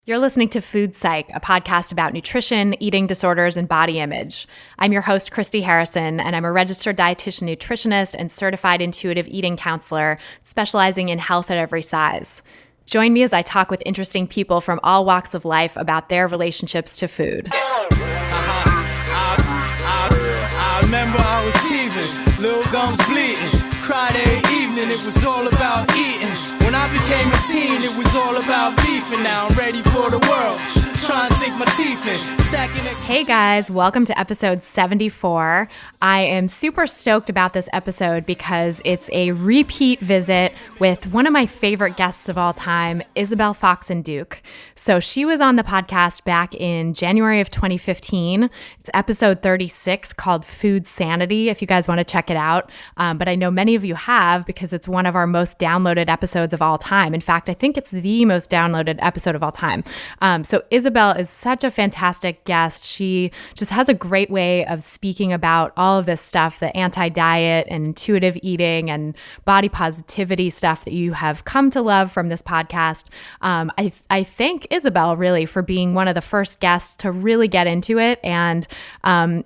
You're listening to Food Psych, a podcast about nutrition, eating disorders, and body image. I'm your host, Christy Harrison, and I'm a registered dietitian nutritionist and certified intuitive eating counselor, specializing in health at every size. Join me as I talk with interesting people from all walks of life about their relationships to food. I remember I was teething, little gums bleeding, cried every evening, it was all about eating. When I became a teen, it was all about beefing. Now I'm ready for the world, trying to sink my teeth in. Hey guys, welcome to episode 74. I am super stoked about this episode because it's a repeat visit with one of my favorite guests of all time, Isabel Foxen Duke. So she was on the podcast back in January of 2015. It's episode 36 called Food Sanity, if you guys want to check it out. But I know many of you have because it's one of our most downloaded episodes of all time. In fact, I think it's the most downloaded episode of all time. So Isabel is such a fantastic guest. She just has a great way of speaking about all of this stuff, the anti-diet and intuitive eating and body positivity stuff that you have come to love from this podcast. I thank Isabel really for being one of the first guests to really get into it. And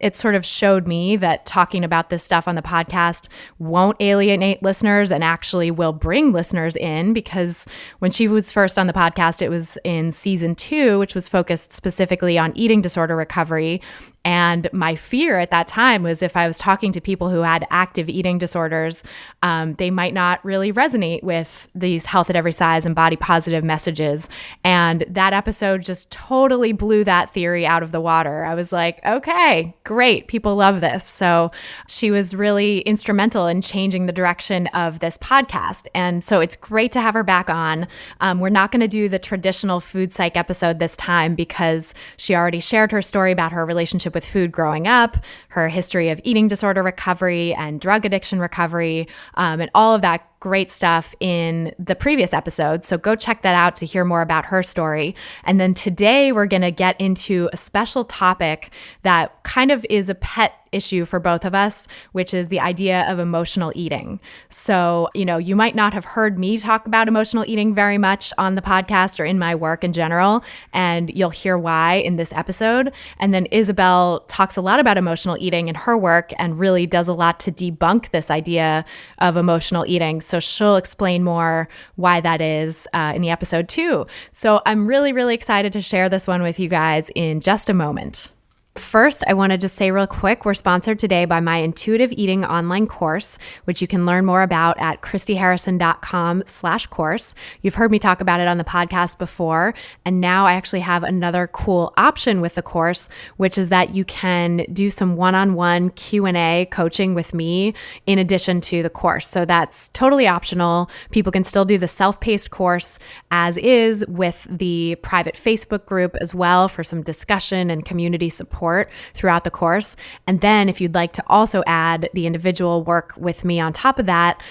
it sort of showed me that talking about this stuff on the podcast won't alienate listeners and actually will bring listeners in, because when she was first on the podcast, it was in season 2, which was focused specifically on eating disorder recovery. And my fear at that time was if I was talking to people who had active eating disorders, they might not really resonate with these health at every size and body positive messages. And that episode just totally blew that theory out of the water. I was like, okay, great. People love this. So she was really instrumental in changing the direction of this podcast. And so it's great to have her back on. We're not going to do the traditional food psych episode this time because she already shared her story about her relationship with food growing up, her history of eating disorder recovery and drug addiction recovery, and all of that great stuff in the previous episode. So go check that out to hear more about her story. And then today we're going to get into a special topic that kind of is a pet issue for both of us, which is the idea of emotional eating. So, you might not have heard me talk about emotional eating very much on the podcast or in my work in general, and you'll hear why in this episode. And then Isabel talks a lot about emotional eating in her work and really does a lot to debunk this idea of emotional eating. So she'll explain more why that is in the episode too. So I'm really, really excited to share this one with you guys in just a moment. First, I want to just say real quick, we're sponsored today by my intuitive eating online course, which you can learn more about at christyharrison.com/course. You've heard me talk about it on the podcast before, and now I actually have another cool option with the course, which is that you can do some one-on-one Q&A coaching with me in addition to the course. So that's totally optional. People can still do the self-paced course as is with the private Facebook group as well for some discussion and community support throughout the course. And then if you'd like to also add the individual work with me on top of that,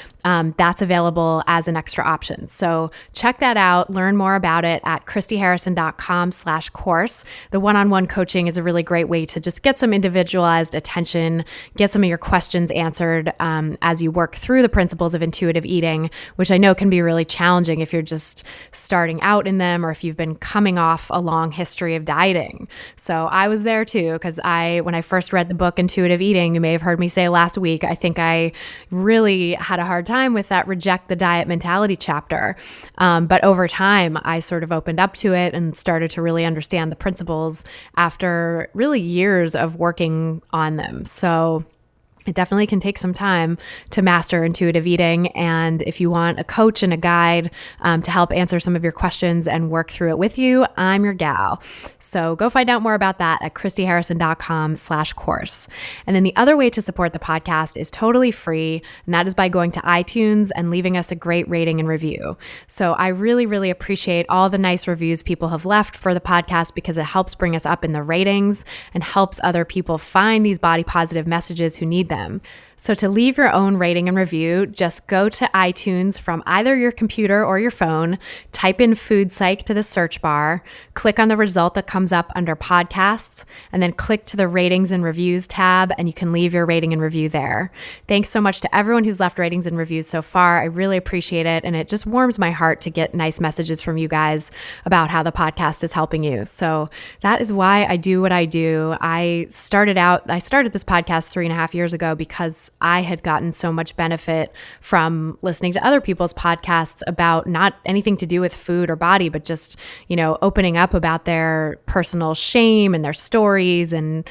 that's available as an extra option. So check that out. Learn more about it at christyharrison.com/course. The one-on-one coaching is a really great way to just get some individualized attention, get some of your questions answered as you work through the principles of intuitive eating, which I know can be really challenging if you're just starting out in them or if you've been coming off a long history of dieting. So I was there too, because when I first read the book Intuitive Eating, you may have heard me say last week, I think I really had a hard time with that reject the diet mentality chapter. But over time, I sort of opened up to it and started to really understand the principles after really years of working on them. So it definitely can take some time to master intuitive eating. And if you want a coach and a guide to help answer some of your questions and work through it with you, I'm your gal. So go find out more about that at christyharrison.com/course. And then the other way to support the podcast is totally free, and that is by going to iTunes and leaving us a great rating and review. So I really, really appreciate all the nice reviews people have left for the podcast because it helps bring us up in the ratings and helps other people find these body positive messages who need them. So to leave your own rating and review, just go to iTunes from either your computer or your phone, type in Food Psych to the search bar, click on the result that comes up under podcasts, and then click to the ratings and reviews tab, and you can leave your rating and review there. Thanks so much to everyone who's left ratings and reviews so far. I really appreciate it, and it just warms my heart to get nice messages from you guys about how the podcast is helping you. So that is why I do what I do. I started this podcast 3.5 years ago because I had gotten so much benefit from listening to other people's podcasts about not anything to do with food or body, but just, opening up about their personal shame and their stories and,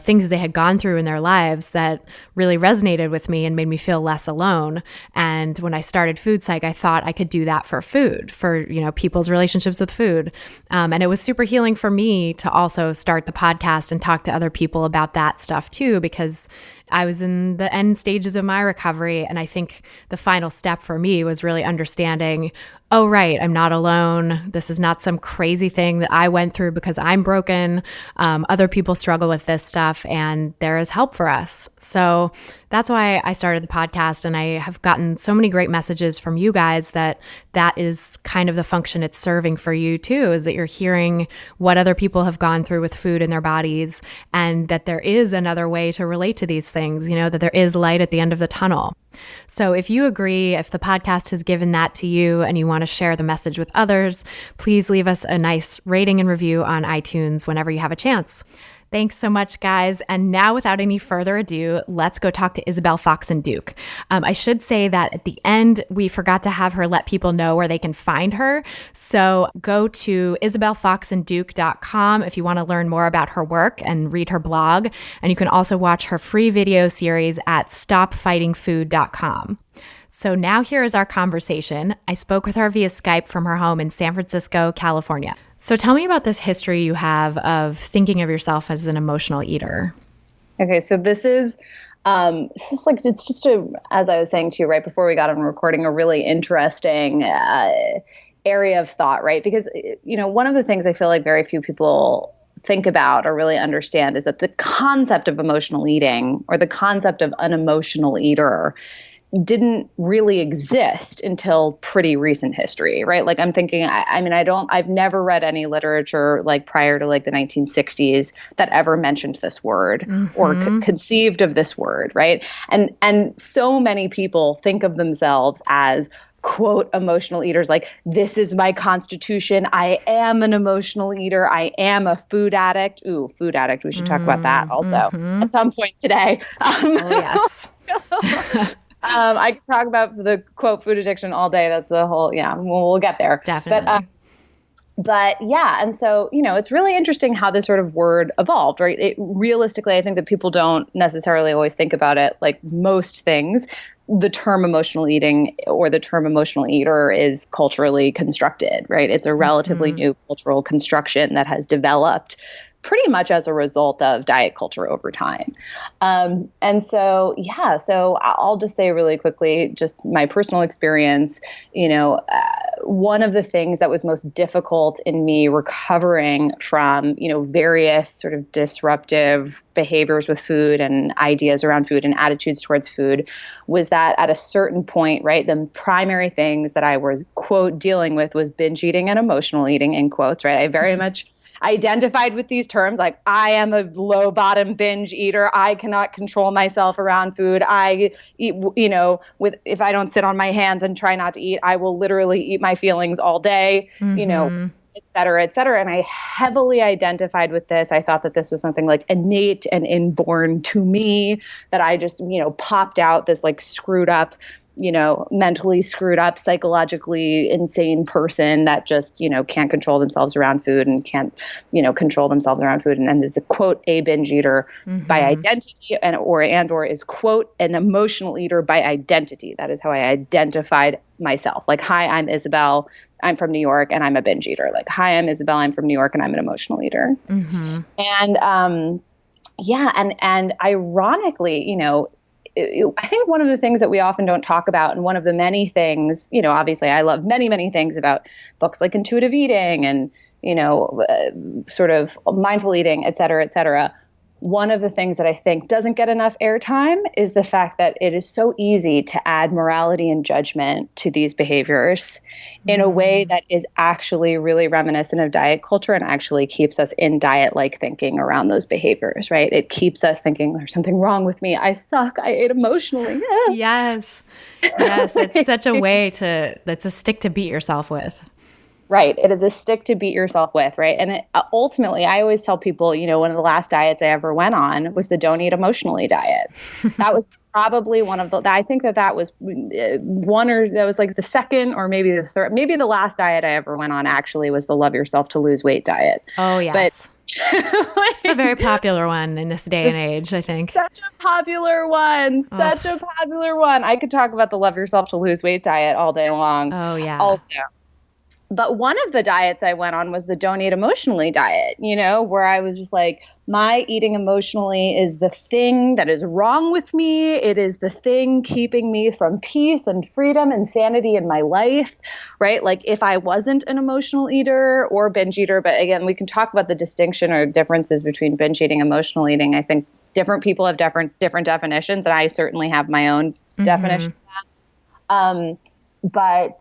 things they had gone through in their lives that really resonated with me and made me feel less alone. And when I started Food Psych, I thought I could do that for food, for, people's relationships with food. And it was super healing for me to also start the podcast and talk to other people about that stuff too, because I was in the end stages of my recovery. And I think the final step for me was really understanding, oh, right, I'm not alone. This is not some crazy thing that I went through because I'm broken. Other people struggle with this stuff and there is help for us. So that's why I started the podcast, and I have gotten so many great messages from you guys that is kind of the function it's serving for you too, is that you're hearing what other people have gone through with food in their bodies and that there is another way to relate to these things, that there is light at the end of the tunnel. So if you agree, if the podcast has given that to you and you want to share the message with others, please leave us a nice rating and review on iTunes whenever you have a chance. Thanks so much, guys. And now, without any further ado, let's go talk to Isabel Foxen Duke. I should say that at the end, we forgot to have her let people know where they can find her. So go to isabelfoxenduke.com if you want to learn more about her work and read her blog. And you can also watch her free video series at stopfightingfood.com. So now here is our conversation. I spoke with her via Skype from her home in San Francisco, California. So tell me about this history you have of thinking of yourself as an emotional eater. Okay, so this is like, it's just as I was saying to you right before we got on recording, a really interesting area of thought, right? Because, one of the things I feel like very few people think about or really understand is that the concept of emotional eating, or the concept of unemotional eater, didn't really exist until pretty recent history, right? Like I'm thinking, I've never read any literature like prior to like the 1960s that ever mentioned this word or conceived of this word, right? And so many people think of themselves as, quote, emotional eaters, like, this is my constitution. I am an emotional eater. I am a food addict. Ooh, food addict. We should talk about that also at some point today. Oh, yes. I could talk about the quote food addiction all day. That's the whole, we'll get there. Definitely. But yeah. And so, it's really interesting how this sort of word evolved, right? Realistically, I think that people don't necessarily always think about it like most things. The term emotional eating or the term emotional eater is culturally constructed, right? It's a relatively new cultural construction that has developed pretty much as a result of diet culture over time. And so, so I'll just say really quickly, just my personal experience, one of the things that was most difficult in me recovering from, various sort of disruptive behaviors with food and ideas around food and attitudes towards food was that at a certain point, right, the primary things that I was, quote, dealing with was binge eating and emotional eating, in quotes, right? I very much identified with these terms, like I am a low bottom binge eater. I cannot control myself around food. I eat, if I don't sit on my hands and try not to eat, I will literally eat my feelings all day, et cetera, et cetera. And I heavily identified with this. I thought that this was something like innate and inborn to me, that I just, popped out this like screwed up, mentally screwed up, psychologically insane person that just, can't control themselves around food and can't, control themselves around food and is a, quote, a binge eater by identity or is, quote, an emotional eater by identity. That is how I identified myself. Like, hi, I'm Isabel. I'm from New York and I'm a binge eater. Like, hi, I'm Isabel. I'm from New York and I'm an emotional eater. And, and ironically, I think one of the things that we often don't talk about, and one of the many things, obviously I love many, many things about books like intuitive eating and, sort of mindful eating, et cetera, one of the things that I think doesn't get enough airtime is the fact that it is so easy to add morality and judgment to these behaviors in a way that is actually really reminiscent of diet culture and actually keeps us in diet-like thinking around those behaviors, right? It keeps us thinking there's something wrong with me. I suck. I ate emotionally. Yes. Yes. It's such a way that's a stick to beat yourself with. Right. It is a stick to beat yourself with, right? And ultimately, I always tell people, one of the last diets I ever went on was the don't eat emotionally diet. That was probably one of the, I think that was that was like the second or maybe the third, maybe the last diet I ever went on actually was the love yourself to lose weight diet. Oh, yes. But it's a very popular one in this day and age, I think. Such a popular one. Such a popular one. I could talk about the love yourself to lose weight diet all day long. Oh, yeah. Also. But one of the diets I went on was the don't eat emotionally diet, where I was just like, my eating emotionally is the thing that is wrong with me. It is the thing keeping me from peace and freedom and sanity in my life, right? Like if I wasn't an emotional eater or binge eater, but again, we can talk about the distinction or differences between binge eating and emotional eating. I think different people have different definitions, and I certainly have my own definition of that. But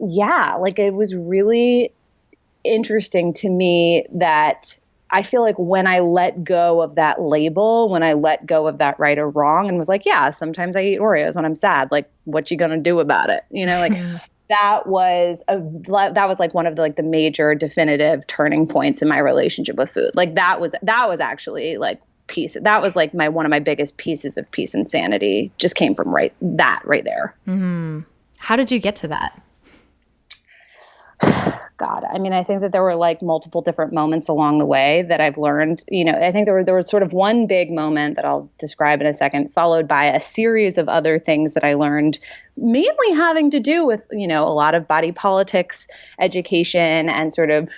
yeah, like it was really interesting to me that I feel like when I let go of that label, when I let go of that right or wrong and was like, yeah, sometimes I eat Oreos when I'm sad. Like, what you gonna do about it? That was like one of the major definitive turning points in my relationship with food. Like that was actually like peace. That was like one of my biggest pieces of peace and sanity just came from right there. Mm-hmm. How did you get to that? God, I mean, I think that there were like multiple different moments along the way that I've learned, I think there was sort of one big moment that I'll describe in a second, followed by a series of other things that I learned, mainly having to do with, a lot of body politics education and sort of,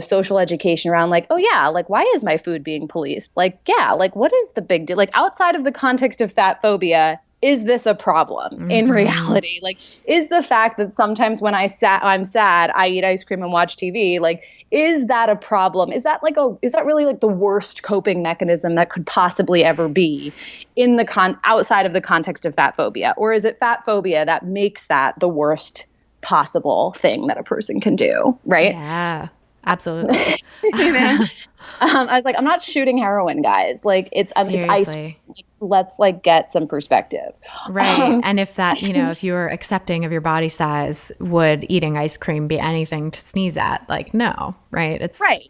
social education around like, oh yeah, like why is my food being policed? Like, yeah, like what is the big deal? Like outside of the context of fat phobia, is this a problem in reality? Like, is the fact that sometimes when I'm sad, I eat ice cream and watch TV, like, is that a problem? Is that really like the worst coping mechanism that could possibly ever be in the outside of the context of fat phobia? Or is it fat phobia that makes that the worst possible thing that a person can do? Right? Yeah, absolutely. I was like, I'm not shooting heroin, guys. Like it's ice. Let's like get some perspective. Right. And if that, if you were accepting of your body size, would eating ice cream be anything to sneeze at? Like, no, right? It's right.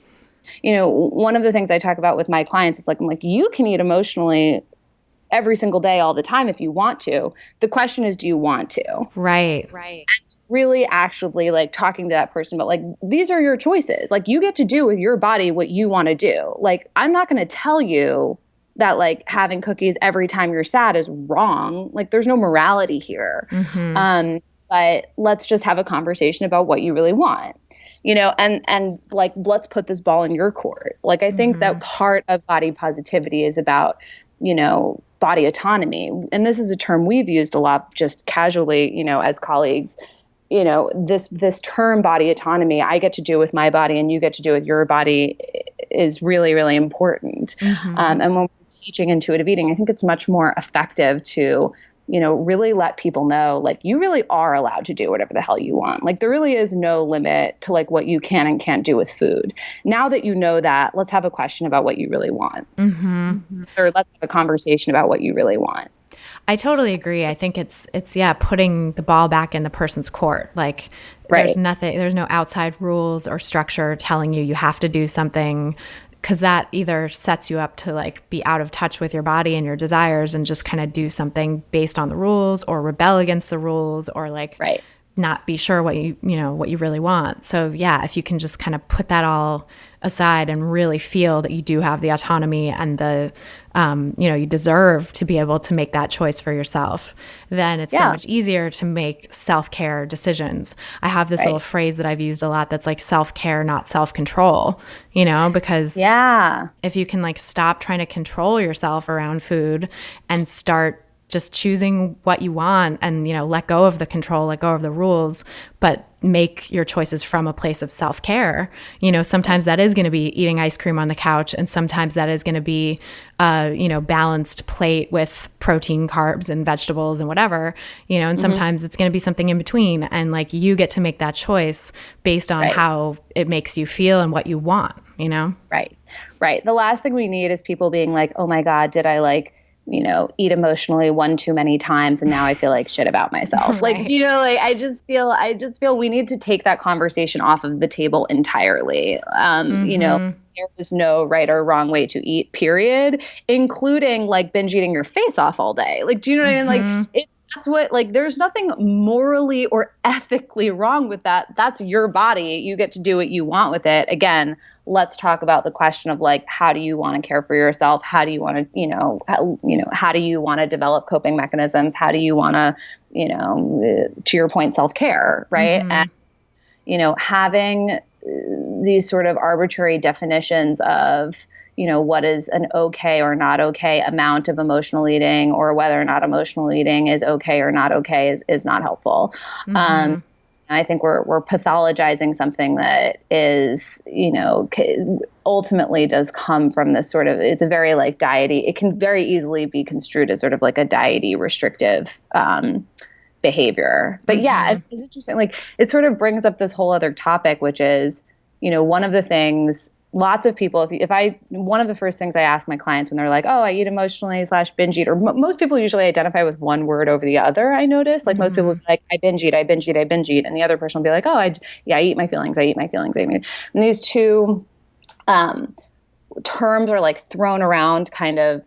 One of the things I talk about with my clients is like, I'm like, you can eat emotionally every single day, all the time, if you want to. The question is, do you want to? Right. And really actually like talking to that person about like, these are your choices. Like you get to do with your body what you want to do. Like, I'm not going to tell you that like having cookies every time you're sad is wrong. Like there's no morality here. But let's just have a conversation about what you really want. And like, let's put this ball in your court. Like, I think that part of body positivity is about, body autonomy. And this is a term we've used a lot just casually, as colleagues. This term body autonomy, I get to do with my body and you get to do with your body is really, really important. And when we're teaching intuitive eating, I think it's much more effective to, really let people know, like, you really are allowed to do whatever the hell you want. Like, there really is no limit to, like, what you can and can't do with food. Now that you know that, let's have a question about what you really want. Or let's have a conversation about what you really want. I totally agree. I think it's putting the ball back in the person's court. Like, there's no outside rules or structure telling you have to do something, because that either sets you up to like be out of touch with your body and your desires and just kind of do something based on the rules or rebel against the rules or like not be sure what you really want. So yeah, if you can just kind of put that all aside and really feel that you do have the autonomy and the you deserve to be able to make that choice for yourself, then it's so much easier to make self-care decisions. I have this little phrase that I've used a lot that's like self-care, not self-control, because if you can like stop trying to control yourself around food and start just choosing what you want and, let go of the control, let go of the rules, but make your choices from a place of self-care. Sometimes that is going to be eating ice cream on the couch, and sometimes that is going to be balanced plate with protein, carbs, and vegetables and whatever, and sometimes it's going to be something in between. And like, you get to make that choice based on how it makes you feel and what you want, Right. The last thing we need is people being like, oh my God, did I eat emotionally one too many times and now I feel like shit about myself. Right. I just feel we need to take that conversation off of the table entirely. There is no right or wrong way to eat, period, including like binge eating your face off all day. Like, do you know what I mean? Like, that's what, like, there's nothing morally or ethically wrong with that. That's your body. You get to do what you want with it. Again, let's talk about the question of like, how do you want to care for yourself? How do you want to, how do you want to develop coping mechanisms? How do you want to, to your point, self-care, right? And, having these sort of arbitrary definitions of, what is an okay or not okay amount of emotional eating, or whether or not emotional eating is okay or not okay is not helpful. I think we're pathologizing something that is, ultimately does come from this sort of, it's a very like diety. It can very easily be construed as sort of like a diety restrictive behavior. But yeah, it's interesting. Like, it sort of brings up this whole other topic, which is, one of the things lots of people, one of the first things I ask my clients when they're like, oh, I eat emotionally / binge eat, or most people usually identify with one word over the other. I notice, like, most people will be like, I binge eat, and the other person will be like, oh, I eat my feelings, and these two terms are like thrown around kind of,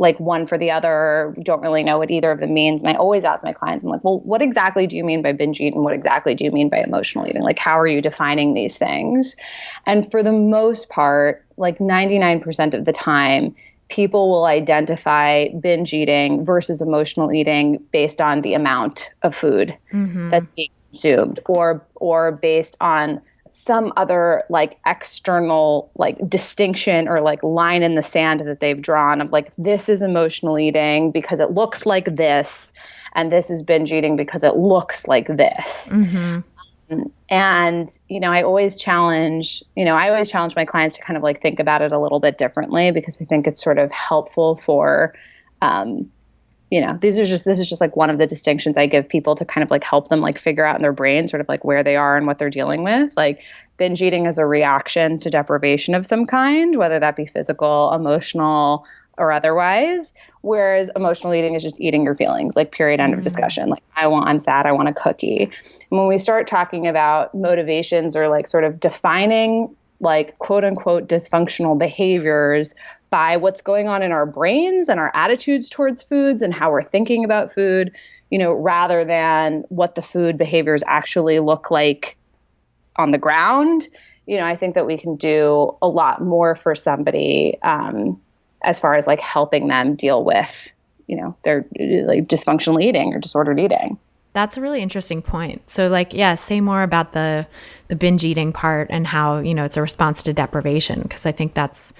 like one for the other, don't really know what either of them means. And I always ask my clients, I'm like, well, what exactly do you mean by binge eating? What exactly do you mean by emotional eating? Like, how are you defining these things? And for the most part, like 99% of the time, people will identify binge eating versus emotional eating based on the amount of food that's being consumed, or based on some other like external like distinction or like line in the sand that they've drawn of like, this is emotional eating because it looks like this, and this is binge eating because it looks like this. And, I always challenge my clients to kind of like think about it a little bit differently, because I think it's sort of helpful for, this is just like one of the distinctions I give people to kind of like help them like figure out in their brain sort of like where they are and what they're dealing with. Like, binge eating is a reaction to deprivation of some kind, whether that be physical, emotional, or otherwise. Whereas emotional eating is just eating your feelings, like, period, end of discussion. Like, I'm sad, I want a cookie. And when we start talking about motivations or like sort of defining like quote unquote dysfunctional behaviors by what's going on in our brains and our attitudes towards foods and how we're thinking about food, rather than what the food behaviors actually look like on the ground, I think that we can do a lot more for somebody as far as like helping them deal with, their like dysfunctional eating or disordered eating. That's a really interesting point. So like, yeah, say more about the binge eating part and how, it's a response to deprivation, because I think that's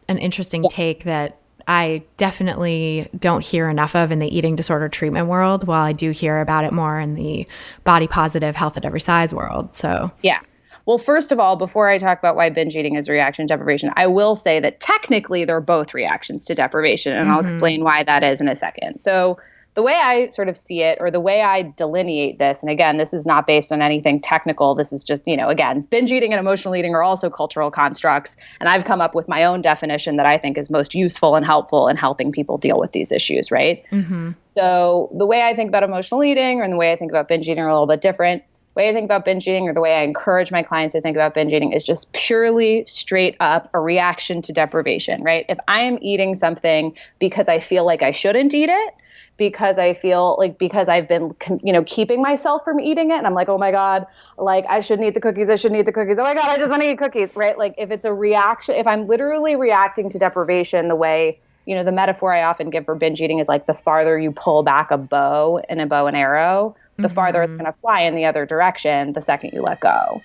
an interesting take that I definitely don't hear enough of in the eating disorder treatment world, while I do hear about it more in the body positive, health at every size world. So yeah. Well, first of all, before I talk about why binge eating is a reaction to deprivation, I will say that technically they're both reactions to deprivation, and I'll explain why that is in a second. So the way I sort of see it, or the way I delineate this, and again, this is not based on anything technical. This is just, again, binge eating and emotional eating are also cultural constructs. And I've come up with my own definition that I think is most useful and helpful in helping people deal with these issues, right? So the way I think about emotional eating and the way I think about binge eating are a little bit different. The way I think about binge eating, or the way I encourage my clients to think about binge eating, is just purely straight up a reaction to deprivation, right? If I am eating something because I feel like I shouldn't eat it, because I feel like, because I've been, keeping myself from eating it, and I'm like, oh my God, like, I shouldn't eat the cookies. Oh my God, I just want to eat cookies, right? Like, if it's a reaction, if I'm literally reacting to deprivation the way, the metaphor I often give for binge eating is like, the farther you pull back a bow in a bow and arrow, the farther it's going to fly in the other direction the second you let go.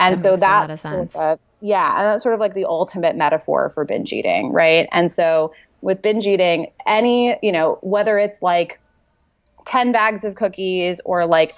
And so that's and that's sort of like the ultimate metaphor for binge eating, right? And so with binge eating, any, whether it's like 10 bags of cookies or like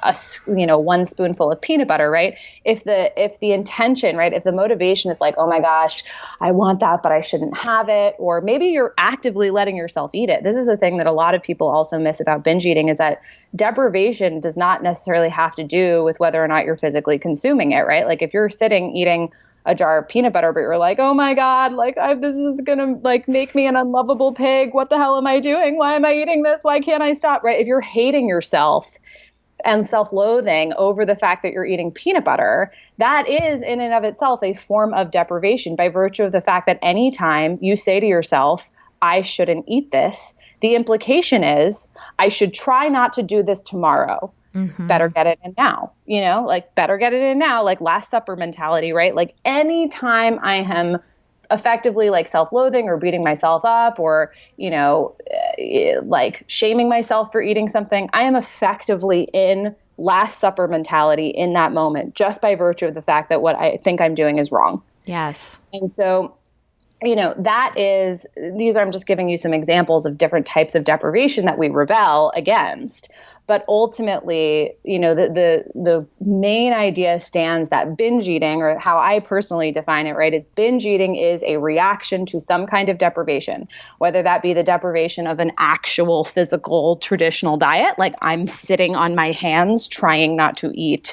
one spoonful of peanut butter, right? If the intention, right, if the motivation is like, oh my gosh, I want that, but I shouldn't have it, or maybe you're actively letting yourself eat it. This is a thing that a lot of people also miss about binge eating, is that deprivation does not necessarily have to do with whether or not you're physically consuming it, right? Like if you're sitting eating a jar of peanut butter, but you're like, oh my God, like this is gonna like make me an unlovable pig. What the hell am I doing? Why am I eating this? Why can't I stop? Right? If you're hating yourself and self-loathing over the fact that you're eating peanut butter, that is in and of itself a form of deprivation by virtue of the fact that anytime you say to yourself, I shouldn't eat this, the implication is I should try not to do this tomorrow. Mm-hmm. Better get it in now, like better get it in now, like Last Supper mentality, right? Like anytime I am effectively like self-loathing or beating myself up or, like shaming myself for eating something, I am effectively in Last Supper mentality in that moment, just by virtue of the fact that what I think I'm doing is wrong. Yes. And so, I'm just giving you some examples of different types of deprivation that we rebel against. But ultimately, the main idea stands that binge eating, or how I personally define it, right, is binge eating is a reaction to some kind of deprivation, whether that be the deprivation of an actual physical traditional diet, like I'm sitting on my hands trying not to eat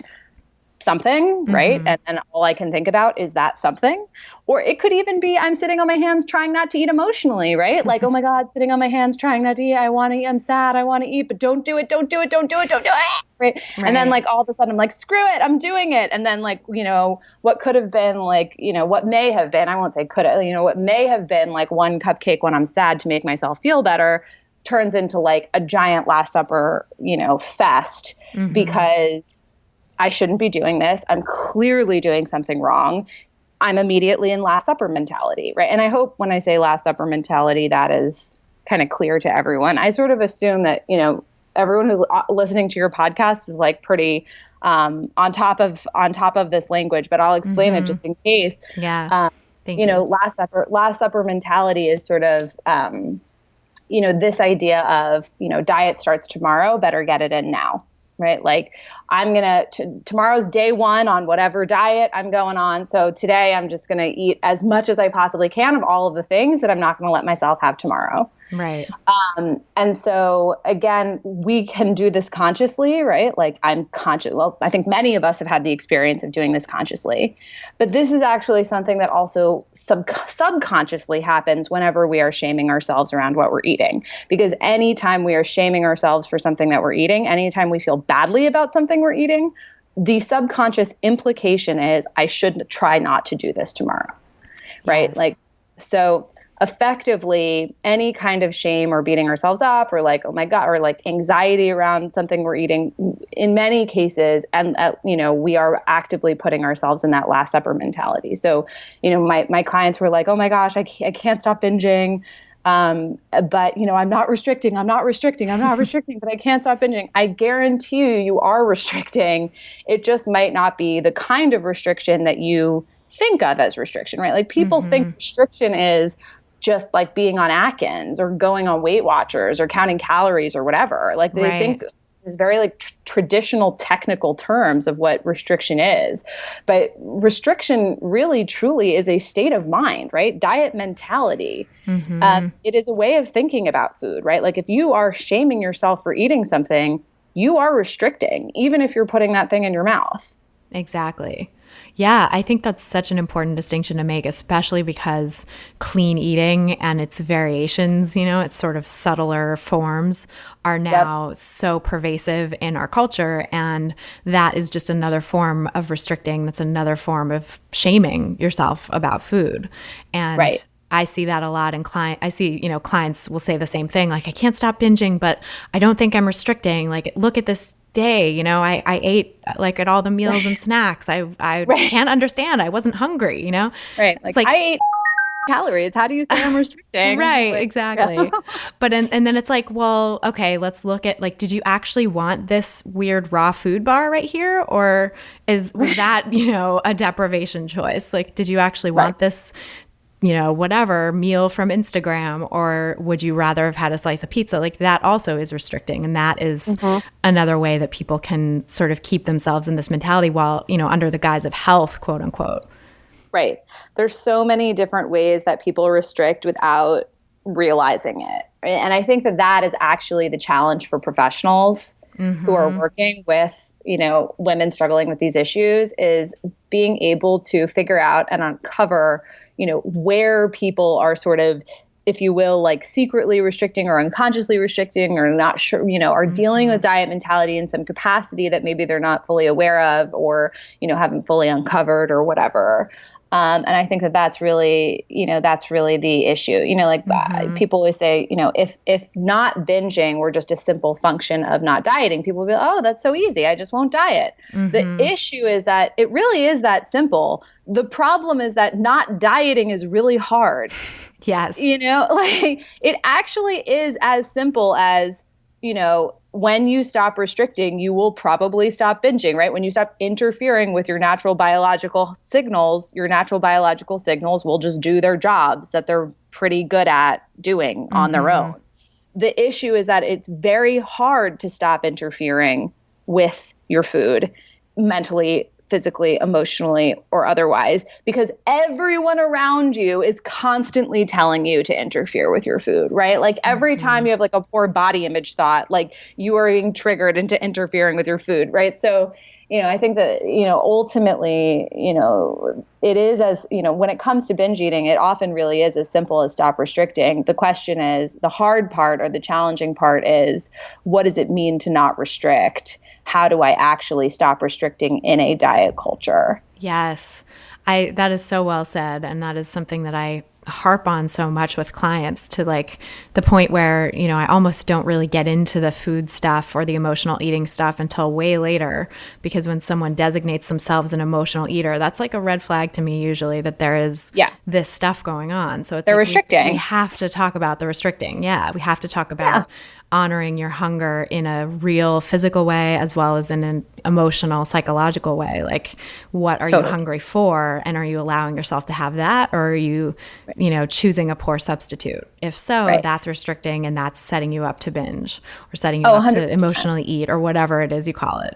something, right? Mm-hmm. And all I can think about is that something. Or it could even be I'm sitting on my hands trying not to eat emotionally, right? Like, oh my God, sitting on my hands trying not to eat. I want to eat. I'm sad. I want to eat, but don't do it. Don't do it. Don't do it. Don't do it. Right? And then like all of a sudden I'm like, screw it. I'm doing it. And then like, what could have been like, what may have been, I won't say could have, what may have been like one cupcake when I'm sad to make myself feel better turns into like a giant Last Supper, fest, mm-hmm. because I shouldn't be doing this. I'm clearly doing something wrong. I'm immediately in Last Supper mentality, right? And I hope when I say Last Supper mentality, that is kind of clear to everyone. I sort of assume that, everyone who's listening to your podcast is like pretty on top of this language, but I'll explain mm-hmm. it just in case. Yeah. Thank you. Last Supper mentality is sort of, this idea of, diet starts tomorrow, better get it in now. Right? Like tomorrow's day one on whatever diet I'm going on. So today I'm just going to eat as much as I possibly can of all of the things that I'm not going to let myself have tomorrow. Right. And so again, we can do this consciously, right? Like I'm conscious. Well, I think many of us have had the experience of doing this consciously, but this is actually something that also subconsciously happens whenever we are shaming ourselves around what we're eating. Because anytime we are shaming ourselves for something that we're eating, anytime we feel badly about something we're eating, the subconscious implication is I should try not to do this tomorrow. Right? Yes. Like, so effectively any kind of shame or beating ourselves up or like, oh my God, or like anxiety around something we're eating in many cases. And, we are actively putting ourselves in that Last Supper mentality. So, my clients were like, oh my gosh, I can't stop binging. But I'm not restricting, but I can't stop binging. I guarantee you are restricting. It just might not be the kind of restriction that you think of as restriction, right? Like people mm-hmm. think restriction is just like being on Atkins or going on Weight Watchers or counting calories or whatever. Like they think is very like traditional technical terms of what restriction is. But restriction really truly is a state of mind, right? Diet mentality. Mm-hmm. It is a way of thinking about food, right? Like if you are shaming yourself for eating something, you are restricting, even if you're putting that thing in your mouth. Exactly. Yeah, I think that's such an important distinction to make, especially because clean eating and its variations, its sort of subtler forms are now so pervasive in our culture. And that is just another form of restricting. That's another form of shaming yourself about food. And I see that a lot in clients will say the same thing. Like, I can't stop binging, but I don't think I'm restricting. Like, look at this day, I ate like at all the meals and snacks. I can't understand. I wasn't hungry, Right. Like, it's like I ate calories. How do you say I'm restricting? Right. Exactly. Yeah. But, and then it's like, well, okay, let's look at like, did you actually want this weird raw food bar right here? Or was that, a deprivation choice? Like, did you actually want this whatever meal from Instagram, or would you rather have had a slice of pizza? Like that also is restricting. And that is another way that people can sort of keep themselves in this mentality while, under the guise of health, quote unquote. Right. There's so many different ways that people restrict without realizing it. And I think that is actually the challenge for professionals who are working with, women struggling with these issues, is being able to figure out and uncover, where people are sort of, if you will, like secretly restricting or unconsciously restricting or not sure, are dealing with diet mentality in some capacity that maybe they're not fully aware of or, haven't fully uncovered or whatever. And I think that's really the issue. People always say, if not binging were just a simple function of not dieting, people would be, oh, that's so easy. I just won't diet. The issue is that it really is that simple. The problem is that not dieting is really hard. Yes. It actually is as simple as, when you stop restricting, you will probably stop binging, right? When you stop interfering with your natural biological signals will just do their jobs that they're pretty good at doing on their own. The issue is that it's very hard to stop interfering with your food mentally, physically, emotionally, or otherwise, because everyone around you is constantly telling you to interfere with your food, right? Like every time you have like a poor body image thought, like you are being triggered into interfering with your food, right? So, I think that, ultimately, it is as, when it comes to binge eating, it often really is as simple as stop restricting. The question is, the hard part or the challenging part is, what does it mean to not restrict? How do I actually stop restricting in a diet culture? Yes, that is so well said. And that is something that I harp on so much with clients, to like the point where, I almost don't really get into the food stuff or the emotional eating stuff until way later, because when someone designates themselves an emotional eater, that's like a red flag to me usually, that there is this stuff going on. So they're restricting. We have to talk about the restricting. Yeah. We have to talk about honoring your hunger in a real physical way as well as in an emotional, psychological way. Like, what are you hungry for? And are you allowing yourself to have that? Or are you, choosing a poor substitute? If so, that's restricting, and that's setting you up to binge or setting you up 100%. To emotionally eat, or whatever it is you call it,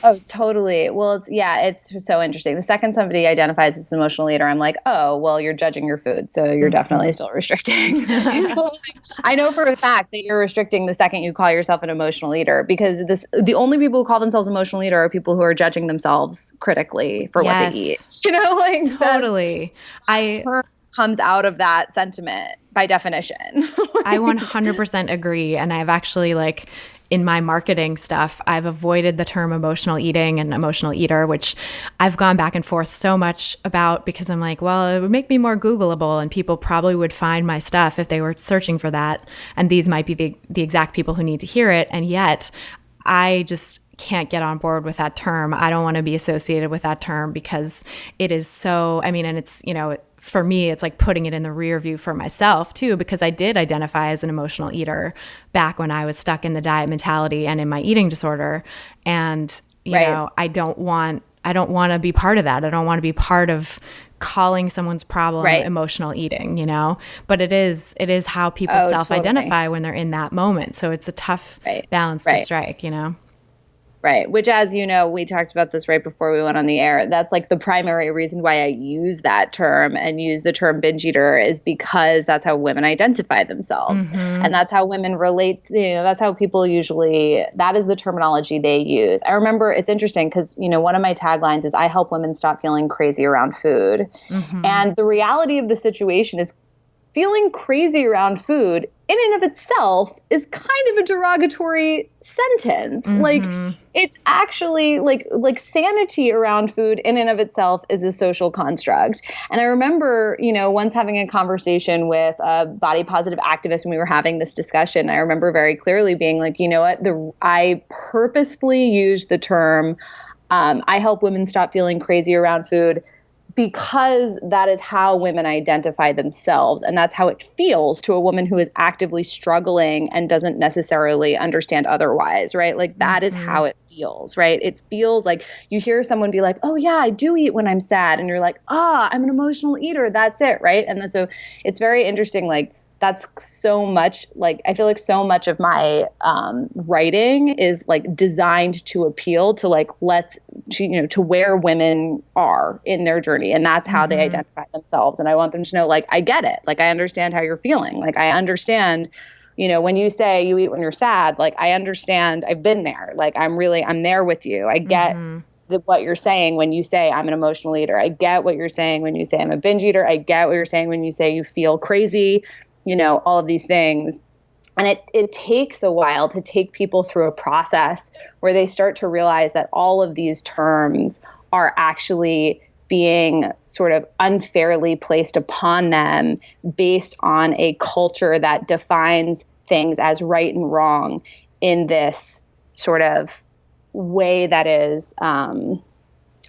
Oh, totally. Well, it's so interesting. The second somebody identifies as an emotional eater, I'm like, oh, well, you're judging your food. So you're definitely still restricting. I know for a fact that you're restricting the second you call yourself an emotional eater, because the only people who call themselves emotional eater are people who are judging themselves critically for what they eat. Totally. Term comes out of that sentiment by definition. I 100% agree. And I've actually in my marketing stuff, I've avoided the term emotional eating and emotional eater, which I've gone back and forth so much about, because I'm like, well, it would make me more Googleable and people probably would find my stuff if they were searching for that. And these might be the exact people who need to hear it. And yet I just can't get on board with that term. I don't want to be associated with that term because it is so, and it's, for me, it's like putting it in the rear view for myself too, because I did identify as an emotional eater back when I was stuck in the diet mentality and in my eating disorder. And, you know, I don't want to be part of that. I don't want to be part of calling someone's problem emotional eating, but it is how people self-identify when they're in that moment. So it's a tough balance to strike, Right. Which, as you know, we talked about this right before we went on the air. That's like the primary reason why I use that term and use the term binge eater, is because that's how women identify themselves. And that's how women relate. That's how people usually, that is the terminology they use. I remember, it's interesting because, one of my taglines is I help women stop feeling crazy around food. And the reality of the situation is, feeling crazy around food in and of itself is kind of a derogatory sentence. Like, it's actually like sanity around food in and of itself is a social construct. And I remember, once having a conversation with a body positive activist, and we were having this discussion. I remember very clearly being like, you know what, I purposefully used the term, I help women stop feeling crazy around food, because that is how women identify themselves. And that's how it feels to a woman who is actively struggling and doesn't necessarily understand otherwise, right? Like that is how it feels, right? It feels like you hear someone be like, oh yeah, I do eat when I'm sad. And you're like, I'm an emotional eater. That's it, right? And so it's very interesting, like, that's so much, like, I feel like so much of my writing is like designed to appeal to like, to where women are in their journey. And that's how they identify themselves. And I want them to know, like, I get it. Like, I understand how you're feeling. Like, I understand, when you say you eat when you're sad, like, I understand, I've been there. Like, I'm there with you. I get what you're saying when you say I'm an emotional eater. I get what you're saying when you say I'm a binge eater. I get what you're saying when you say you feel crazy. All of these things. And it takes a while to take people through a process where they start to realize that all of these terms are actually being sort of unfairly placed upon them based on a culture that defines things as right and wrong in this sort of way that is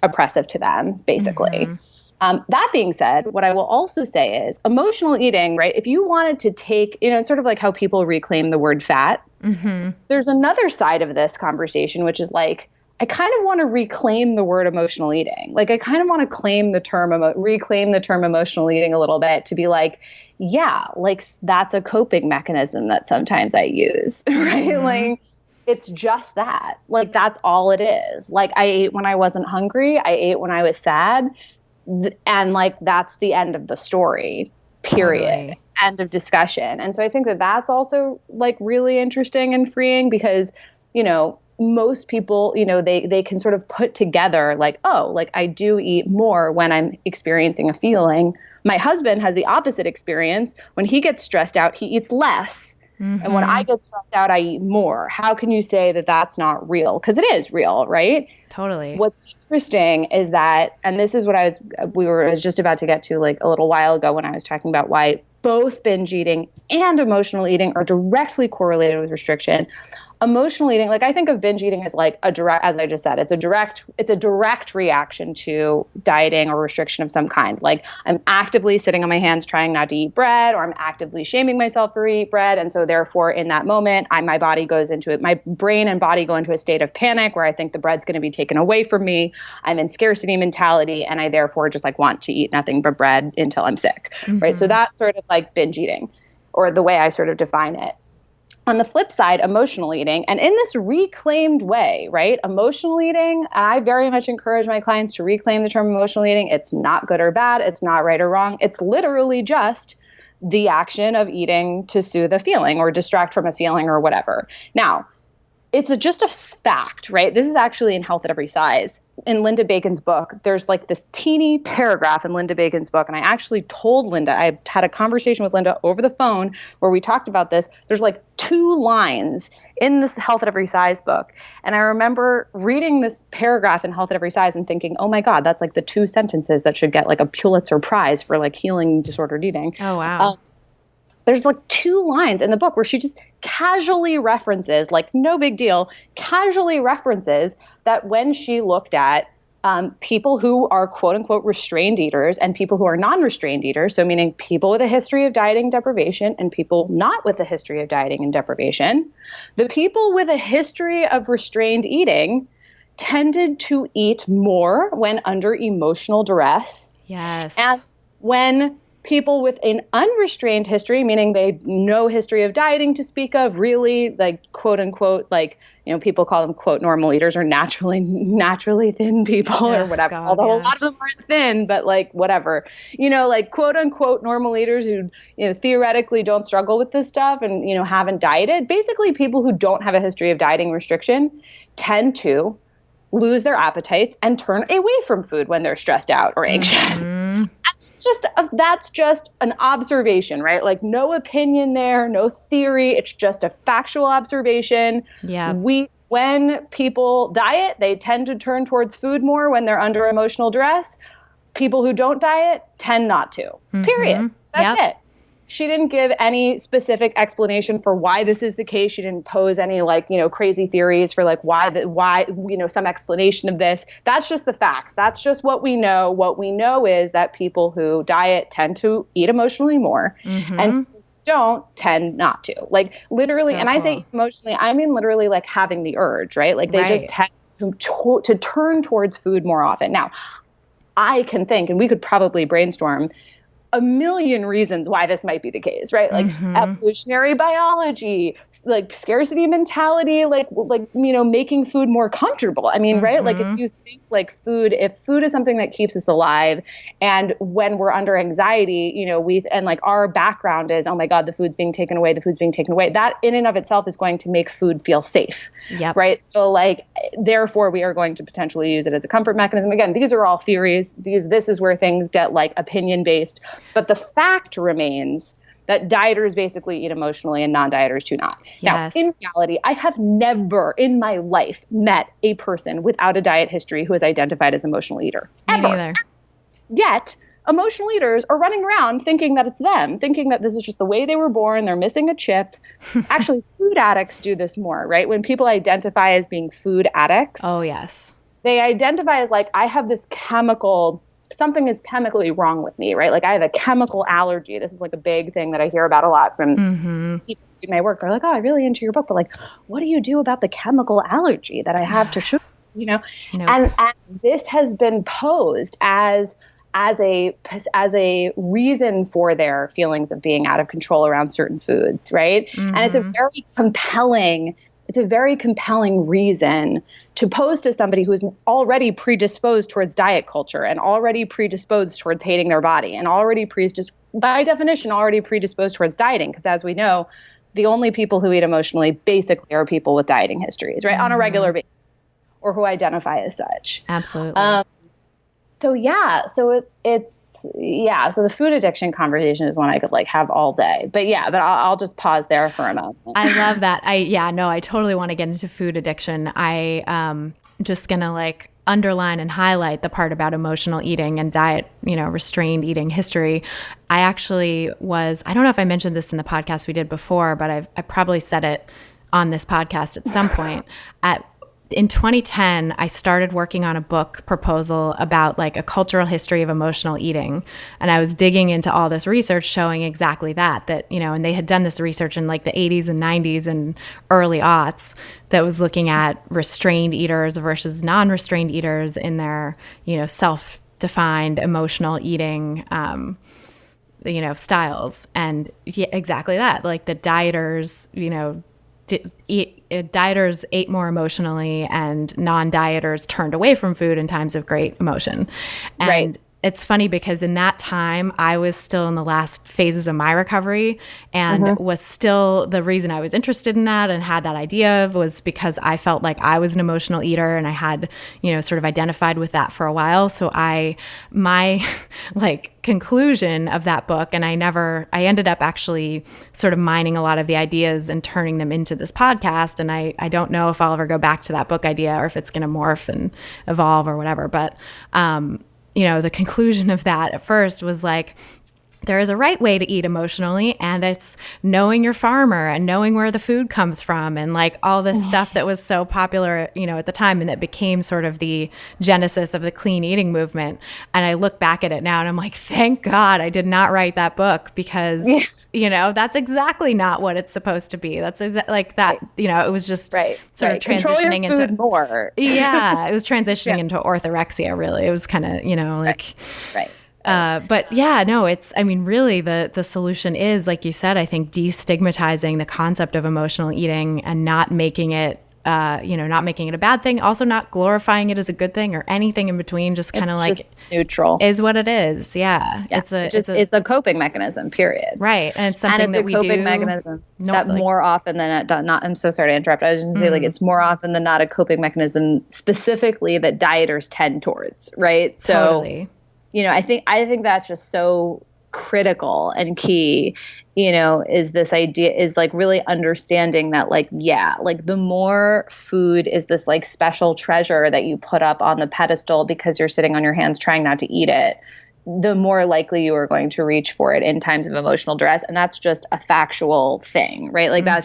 oppressive to them, basically. That being said, what I will also say is emotional eating, right? If you wanted to take, it's sort of like how people reclaim the word fat. There's another side of this conversation, which is like, I kind of want to reclaim the word emotional eating. Like, I kind of want to reclaim the term emotional eating a little bit to be like, yeah, like that's a coping mechanism that sometimes I use, right? Like, it's just that. Like, that's all it is. Like, I ate when I wasn't hungry. I ate when I was sad. And like, that's the end of the story, period. Totally. End of discussion. And so I think that that's also like really interesting and freeing because, most people, they can sort of put together like, oh, like I do eat more when I'm experiencing a feeling. My husband has the opposite experience. When he gets stressed out, he eats less. And when I get stressed out, I eat more. How can you say that that's not real? Because it is real, right? Totally. What's interesting is that, and this is what I was just about to get to like a little while ago when I was talking about why both binge eating and emotional eating are directly correlated with restriction. Emotional eating, like I think of binge eating as like a direct, as I just said, it's a direct reaction to dieting or restriction of some kind. Like I'm actively sitting on my hands trying not to eat bread, or I'm actively shaming myself for eating bread. And so therefore in that moment, my body goes into it. My brain and body go into a state of panic where I think the bread's going to be taken away from me. I'm in scarcity mentality. And I therefore just like want to eat nothing but bread until I'm sick. Right. So that's sort of like binge eating, or the way I sort of define it. On the flip side, emotional eating, and in this reclaimed way, right? Emotional eating, and I very much encourage my clients to reclaim the term emotional eating. It's not good or bad. It's not right or wrong. It's literally just the action of eating to soothe a feeling or distract from a feeling or whatever. Now, it's just a fact, right? This is actually in Health at Every Size. In Linda Bacon's book, there's like this teeny paragraph in Linda Bacon's book. And I actually told Linda, I had a conversation with Linda over the phone where we talked about this. There's like 2 lines in this Health at Every Size book. And I remember reading this paragraph in Health at Every Size and thinking, oh my God, that's like the 2 sentences that should get like a Pulitzer Prize for like healing disordered eating. Oh, wow. There's like 2 lines in the book where she just casually references, like no big deal, casually references that when she looked at people who are quote unquote restrained eaters and people who are non-restrained eaters, so meaning people with a history of dieting deprivation and people not with a history of dieting and deprivation, the people with a history of restrained eating tended to eat more when under emotional duress. Yes. And when people with an unrestrained history, meaning they no history of dieting to speak of, really like quote unquote, like, people call them quote normal eaters or naturally thin people or whatever. God, although a lot of them aren't thin, but like whatever, like quote unquote normal eaters who, theoretically don't struggle with this stuff and, haven't dieted. Basically people who don't have a history of dieting restriction tend to lose their appetites and turn away from food when they're stressed out or anxious. That's just an observation, right? Like no opinion there, no theory. It's just a factual observation. Yeah. When people diet, they tend to turn towards food more when they're under emotional duress. People who don't diet tend not to. Period. That's it. She didn't give any specific explanation for why this is the case. She didn't pose any crazy theories for why some explanation of this. That's just the facts. That's just what we know. What we know is that people who diet tend to eat emotionally more, and don't tend not to. Like literally, and I say emotionally, I mean literally like having the urge, right? Like they just tend to turn towards food more often. Now, I can think, and we could probably brainstorm a million reasons why this might be the case, right? Like evolutionary biology, like scarcity mentality, making food more comfortable. I mean, right? Like if you think if food is something that keeps us alive, and when we're under anxiety, our background is, oh my God, the food's being taken away, that in and of itself is going to make food feel safe. Yep. Right. So therefore we are going to potentially use it as a comfort mechanism. Again, these are all theories. This is where things get opinion based, but the fact remains that dieters basically eat emotionally and non-dieters do not. Yes. Now, in reality, I have never in my life met a person without a diet history who is identified as an emotional eater. Me neither. Yet, emotional eaters are running around thinking that it's them, thinking that this is just the way they were born, they're missing a chip. Actually, food addicts do this more, right? When people identify as being food addicts. Oh, yes. They identify as I have this something is chemically wrong with me, right? Like I have a chemical allergy. This is a big thing that I hear about a lot from people in my work. They're like, oh, I'm really into your book, but what do you do about the chemical allergy that I have to sugar? Nope. And this has been posed as a reason for their feelings of being out of control around certain foods, right? And it's a very compelling reason to pose to somebody who is already predisposed towards diet culture and already predisposed towards hating their body and already by definition already predisposed towards dieting. Because as we know, the only people who eat emotionally basically are people with dieting histories, right? On a regular basis, or who identify as such. Absolutely. So the food addiction conversation is one I could have all day. But I'll just pause there for a moment. I love that. I totally want to get into food addiction. I just gonna underline and highlight the part about emotional eating and diet, restrained eating history. I actually I don't know if I mentioned this in the podcast we did before, but I probably said it on this podcast at some point. In 2010, I started working on a book proposal about a cultural history of emotional eating. And I was digging into all this research showing exactly that, and they had done this research in the 80s and 90s and early aughts that was looking at restrained eaters versus non-restrained eaters in their, self-defined emotional eating, styles. And exactly that, the dieters, dieters ate more emotionally and non-dieters turned away from food in times of great emotion. And it's funny because in that time, I was still in the last phases of my recovery and was still the reason I was interested in that and had that idea was because I felt like I was an emotional eater and I had, sort of identified with that for a while. So my conclusion of that book, and I ended up actually sort of mining a lot of the ideas and turning them into this podcast. And I don't know if I'll ever go back to that book idea or if it's going to morph and evolve or whatever. But, the conclusion of that at first was there is a right way to eat emotionally, and it's knowing your farmer and knowing where the food comes from and all this stuff that was so popular, at the time, and that became sort of the genesis of the clean eating movement. And I look back at it now and I'm like, thank God I did not write that book because, that's exactly not what it's supposed to be. That's that, it was just sort of transitioning into more. Yeah, it was transitioning into orthorexia, really. It was kind of, but really the solution is, like you said, I think destigmatizing the concept of emotional eating and not making it, not making it a bad thing, also not glorifying it as a good thing or anything in between, just kind of neutral is what it is. Yeah. It's a coping mechanism, period. Right. And it's something that we do. And it's a coping mechanism that more often than not, I'm so sorry to interrupt. I was just going to say it's more often than not a coping mechanism specifically that dieters tend towards. Right. So, totally. I think that's just so critical and key, is this idea is really understanding that the more food is this special treasure that you put up on the pedestal because you're sitting on your hands trying not to eat it, the more likely you are going to reach for it in times of emotional duress. And that's just a factual thing, right? Like that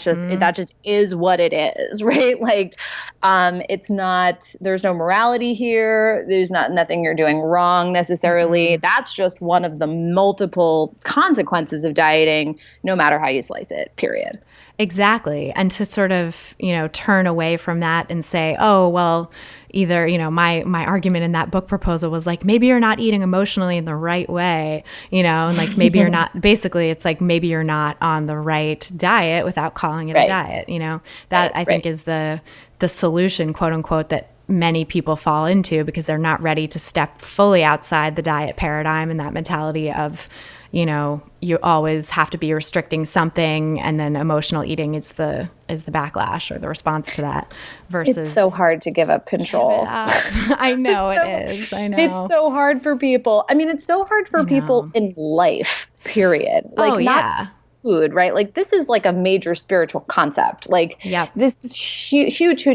just is what it is, right? Like, it's not, there's no morality here. There's nothing you're doing wrong necessarily. That's just one of the multiple consequences of dieting, no matter how you slice it, period. Exactly. And to sort of, turn away from that and say, oh, well, either, my argument in that book proposal was like, maybe you're not eating emotionally in the right way, and like maybe you're not, basically it's like maybe you're not on the right diet without calling it a diet, that I think is the solution, quote unquote, that many people fall into because they're not ready to step fully outside the diet paradigm and that mentality of, you always have to be restricting something, and then emotional eating is the backlash or the response to that. Versus, it's so hard to give up control. I know it is. I know it's so hard for people. I mean, it's so hard for people in life. Period. Like not food, right? Like this is like a major spiritual concept. Like this is huge.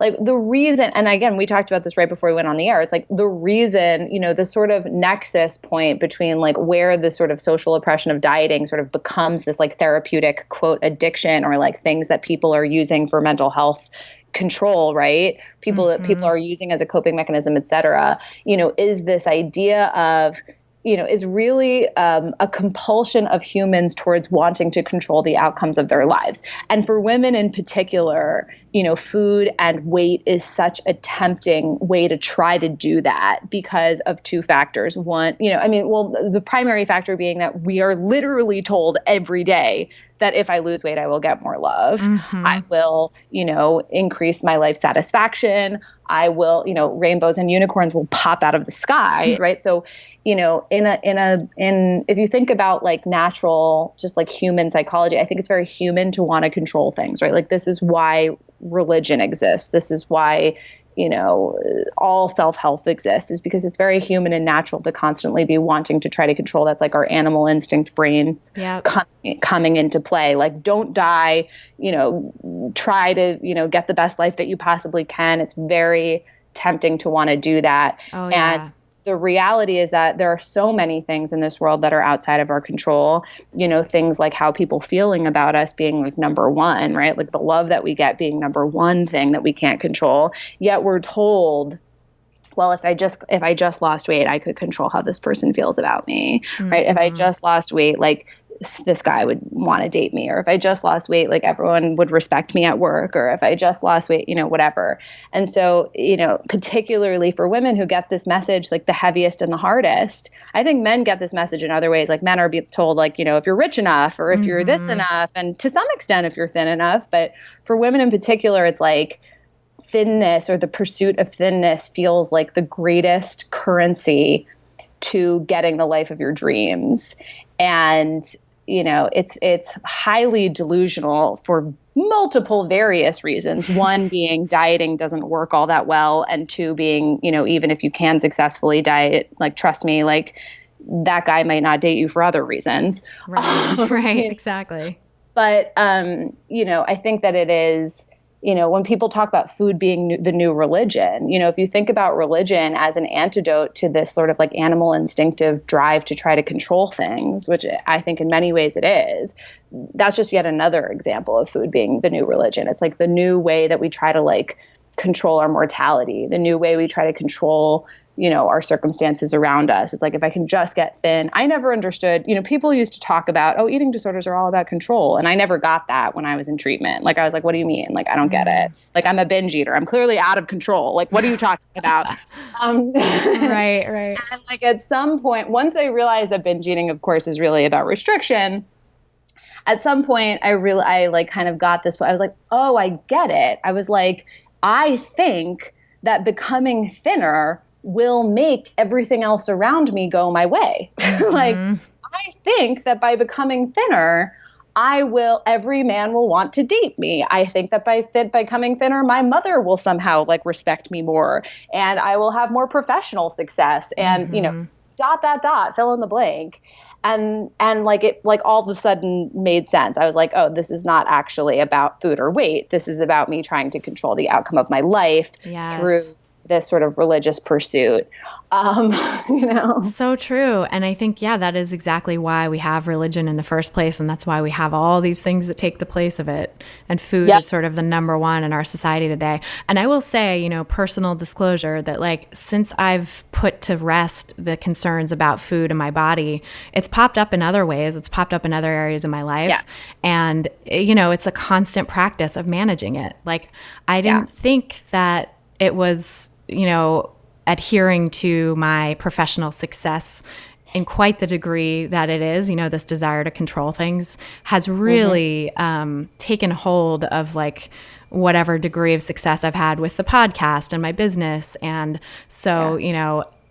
Like the reason, and again, we talked about this right before we went on the air. It's like the reason, the sort of nexus point between like where the sort of social oppression of dieting sort of becomes this like therapeutic quote addiction or like things that people are using for mental health control, right? People that people are using as a coping mechanism, et cetera, is this idea of, is really a compulsion of humans towards wanting to control the outcomes of their lives. And for women in particular, food and weight is such a tempting way to try to do that because of two factors. One, the primary factor being that we are literally told every day that if I lose weight, I will get more love. I will, increase my life satisfaction. I will, rainbows and unicorns will pop out of the sky, right? So, if you think about like natural, just like human psychology, I think it's very human to want to control things, right? Like this is why religion exists. This is why, all self-help exists, is because it's very human and natural to constantly be wanting to try to control. That's like our animal instinct brain coming into play. Like, don't die, try to, get the best life that you possibly can. It's very tempting to want to do that. And the reality is that there are so many things in this world that are outside of our control, things like how people feeling about us being like number one, right? Like the love that we get being number one thing that we can't control. Yet we're told, well, if I just lost weight, I could control how this person feels about me, right? If I just lost weight, like this guy would want to date me, or if I just lost weight, like everyone would respect me at work, or if I just lost weight, whatever. And so, particularly for women who get this message, like the heaviest and the hardest, I think men get this message in other ways. Like men are told like, if you're rich enough, or if you're this enough, and to some extent, if you're thin enough. But for women in particular, it's like thinness or the pursuit of thinness feels like the greatest currency to getting the life of your dreams. And it's highly delusional for multiple various reasons. One being dieting doesn't work all that well. And two being, even if you can successfully diet, like, trust me, like that guy might not date you for other reasons. Right. Exactly. But, I think that it is, when people talk about food being the new religion, if you think about religion as an antidote to this sort of like animal instinctive drive to try to control things, which I think in many ways it is, that's just yet another example of food being the new religion. It's like the new way that we try to like control our mortality, the new way we try to control, our circumstances around us. It's like, if I can just get thin. I never understood, people used to talk about, oh, eating disorders are all about control. And I never got that when I was in treatment. Like, I was like, what do you mean? Like, I don't get it. Like, I'm a binge eater. I'm clearly out of control. Like, what are you talking about? Right. And like at some point, once I realized that binge eating, of course, is really about restriction, at some point I like kind of got this. I was like, oh, I get it. I was like, I think that becoming thinner will make everything else around me go my way. Like, I think that by becoming thinner, every man will want to date me. I think that by becoming thinner, my mother will somehow like respect me more, and I will have more professional success, and, fill in the blank. And like it, like all of a sudden made sense. I was like, oh, this is not actually about food or weight. This is about me trying to control the outcome of my life through this sort of religious pursuit. So true. And I think, that is exactly why we have religion in the first place. And that's why we have all these things that take the place of it. And food is sort of the number one in our society today. And I will say, personal disclosure that like, since I've put to rest the concerns about food and my body, it's popped up in other ways. It's popped up in other areas of my life. Yes. And, it's a constant practice of managing it. Like, I didn't think that it was, adhering to my professional success in quite the degree that it is, this desire to control things has really taken hold of like whatever degree of success I've had with the podcast and my business. And so,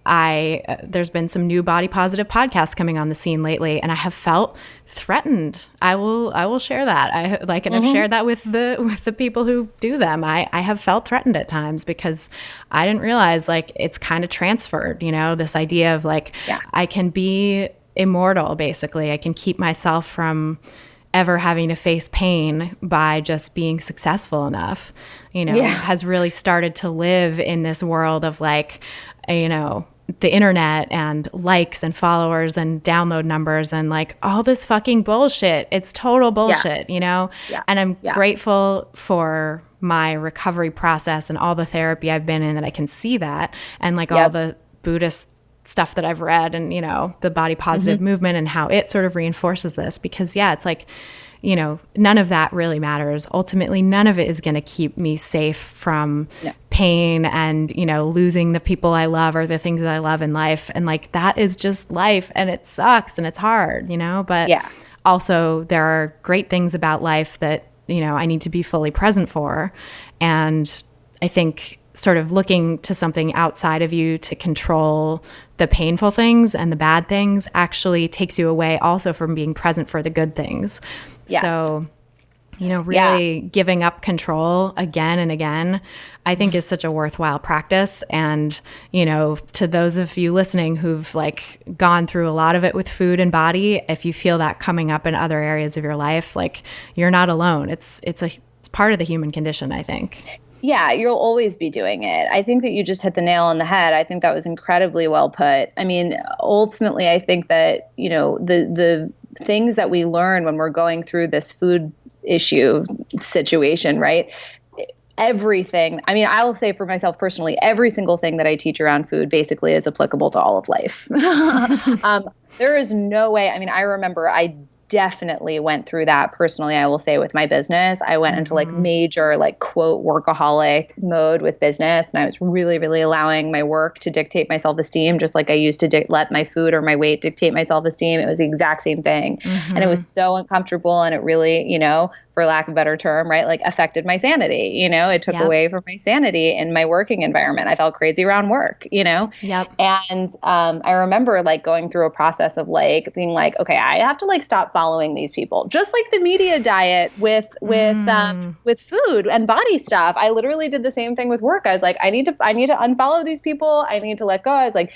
there's been some new body positive podcasts coming on the scene lately, and I have felt threatened. I will share that. And I've shared that with the people who do them. I have felt threatened at times because I didn't realize like it's kind of transferred, this idea of like, I can be immortal, basically. I can keep myself from ever having to face pain by just being successful enough, has really started to live in this world of like, the internet and likes and followers and download numbers and like all this fucking bullshit. It's total bullshit, And I'm grateful for my recovery process and all the therapy I've been in that I can see that, and like all the Buddhist stuff that I've read and, the body positive movement and how it sort of reinforces this, because it's like, none of that really matters. Ultimately, none of it is going to keep me safe from pain and, losing the people I love or the things that I love in life. And like, that is just life, and it sucks and it's hard, but also there are great things about life that, I need to be fully present for. And I think sort of looking to something outside of you to control the painful things and the bad things actually takes you away also from being present for the good things. Yes. So, really giving up control again and again, I think is such a worthwhile practice. And, to those of you listening who've like gone through a lot of it with food and body, if you feel that coming up in other areas of your life, like you're not alone. It's part of the human condition, I think. Yeah, you'll always be doing it. I think that you just hit the nail on the head. I think that was incredibly well put. I mean, ultimately, I think that, the things that we learn when we're going through this food issue situation, right? Everything. I mean, I will say for myself personally, every single thing that I teach around food basically is applicable to all of life. There is no way. I mean, I remember I definitely went through that personally, I will say, with my business. I went into like major, like, quote, workaholic mode with business. And I was really, really allowing my work to dictate my self-esteem, just like I used to let my food or my weight dictate my self-esteem. It was the exact same thing. And it was so uncomfortable. And it really, for lack of a better term, right, like affected my sanity. It took away from my sanity in my working environment. I felt crazy around work, Yep. And I remember like going through a process of like being like, okay, I have to like stop following these people, just like the media diet with food and body stuff. I literally did the same thing with work. I was like, I need to unfollow these people. I need to let go. I was like,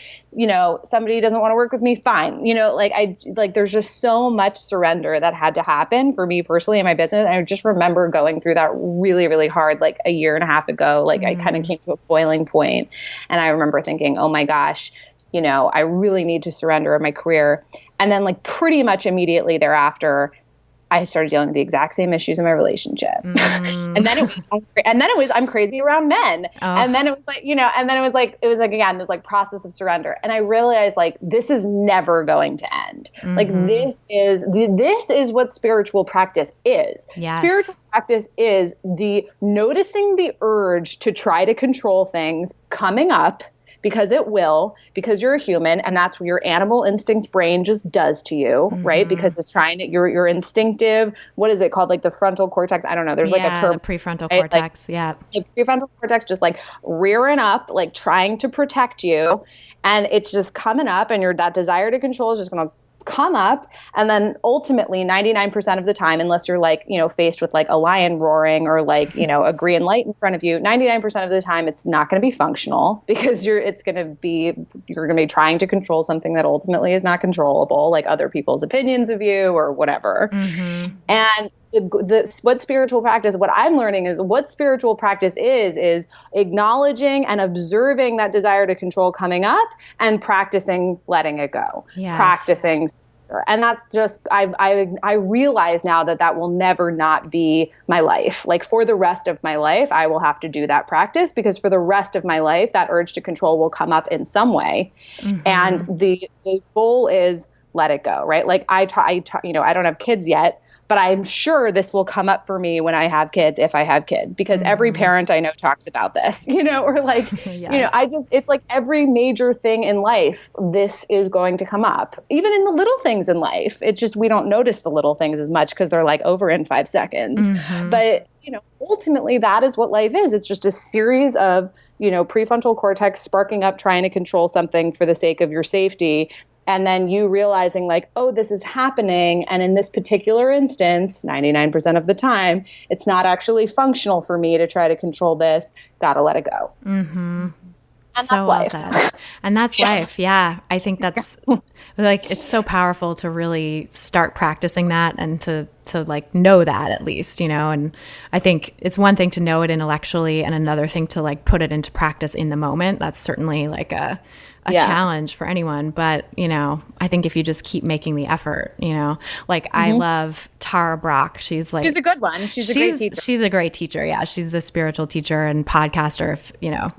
somebody doesn't want to work with me, fine. There's just so much surrender that had to happen for me personally in my business. I just remember going through that really, really hard, like a year and a half ago. Like I kind of came to a boiling point, and I remember thinking, oh my gosh, I really need to surrender in my career. And then like pretty much immediately thereafter, I started dealing with the exact same issues in my relationship. and then it was I'm crazy around men. Oh. And then it was like, it was like, again, this like process of surrender. And I realized like, this is never going to end. Like this is what spiritual practice is. Yes. Spiritual practice is the noticing the urge to try to control things coming up, because it will, because you're a human, and that's what your animal instinct brain just does to you, right? Because it's trying to, your instinctive, what is it called? Like the frontal cortex? I don't know. There's like a term. The prefrontal cortex, The prefrontal cortex just like rearing up, like trying to protect you. And it's just coming up, and that desire to control is just going to come up. And then ultimately 99% of the time, unless you're like, faced with like a lion roaring or like, a green light in front of you, 99% of the time it's not going to be functional, because you're going to be trying to control something that ultimately is not controllable, like other people's opinions of you or whatever. And what spiritual practice, what I'm learning is what spiritual practice is acknowledging and observing that desire to control coming up and practicing letting it go. Yes. Practicing. And that's just, I realize now that will never not be my life. Like for the rest of my life, I will have to do that practice, because for the rest of my life, that urge to control will come up in some way. Mm-hmm. And the goal is let it go, right? Like I don't have kids yet, but I'm sure this will come up for me when I have kids, if I have kids, because every parent I know talks about this, or like, yes. It's like every major thing in life, this is going to come up, even in the little things in life. It's just, we don't notice the little things as much because they're like over in 5 seconds. Mm-hmm. But, ultimately that is what life is. It's just a series of, prefrontal cortex sparking up, trying to control something for the sake of your safety. And then you realizing like, oh, this is happening. And in this particular instance, 99% of the time, it's not actually functional for me to try to control this. Gotta let it go. Mm-hmm. And so that's life. Well said. And that's life. Yeah. I think that's like, it's so powerful to really start practicing that and to like know that at least, and I think it's one thing to know it intellectually and another thing to like put it into practice in the moment. That's certainly like a challenge for anyone. But, I think if you just keep making the effort, like I love Tara Brach. She's a good one. She's a great teacher. She's a great teacher. Yeah. She's a spiritual teacher and podcaster. If,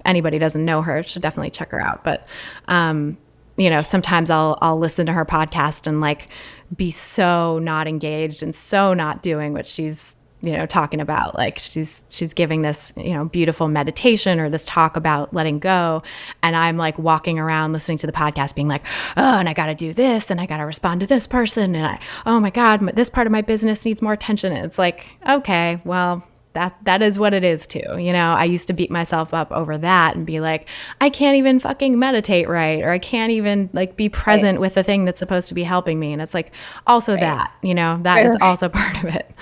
anybody doesn't know her, should definitely check her out. But, sometimes I'll listen to her podcast and like be so not engaged and so not doing what she's, talking about. Like she's giving this, beautiful meditation or this talk about letting go. And I'm like walking around listening to the podcast being like, oh, and I got to do this and I got to respond to this person. And oh my God, this part of my business needs more attention. And it's like, okay, well, that is what it is too. I used to beat myself up over that and be like, I can't even fucking meditate right. Or I can't even like be present with the thing that's supposed to be helping me. And it's like also that is also part of it.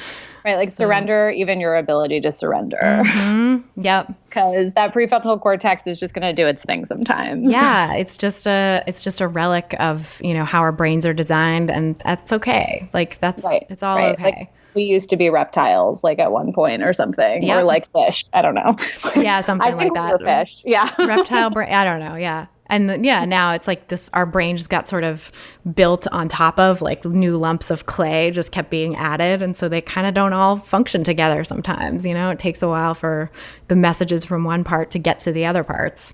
Right, like surrender even your ability to surrender. Mm-hmm. Yep. Because that prefrontal cortex is just going to do its thing sometimes. Yeah, it's just a relic of how our brains are designed, and that's okay. Like it's all okay. Like, we used to be reptiles, like at one point or something, or like fish. I don't know. Yeah, something like that. I think we were fish. Yeah, reptile brain. I don't know. Yeah. And now it's like this, our brain just got sort of built on top of like new lumps of clay just kept being added. And so they kind of don't all function together sometimes, it takes a while for the messages from one part to get to the other parts.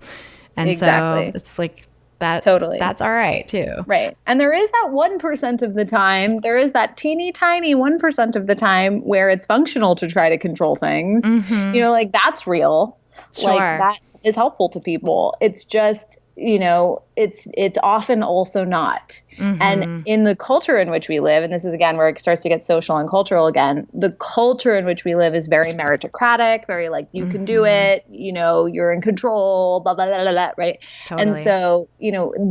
And so it's like that, totally, that's all right too. Right. And there is that 1% of the time, there is that teeny tiny 1% of the time where it's functional to try to control things, like that's real. Sure. Like that is helpful to people. It's just, it's often also not. Mm-hmm. And in the culture in which we live, and this is again where it starts to get social and cultural again, the culture in which we live is very meritocratic, very like, you can do it, you're in control, blah, blah, blah, blah, blah, right? Totally. And so,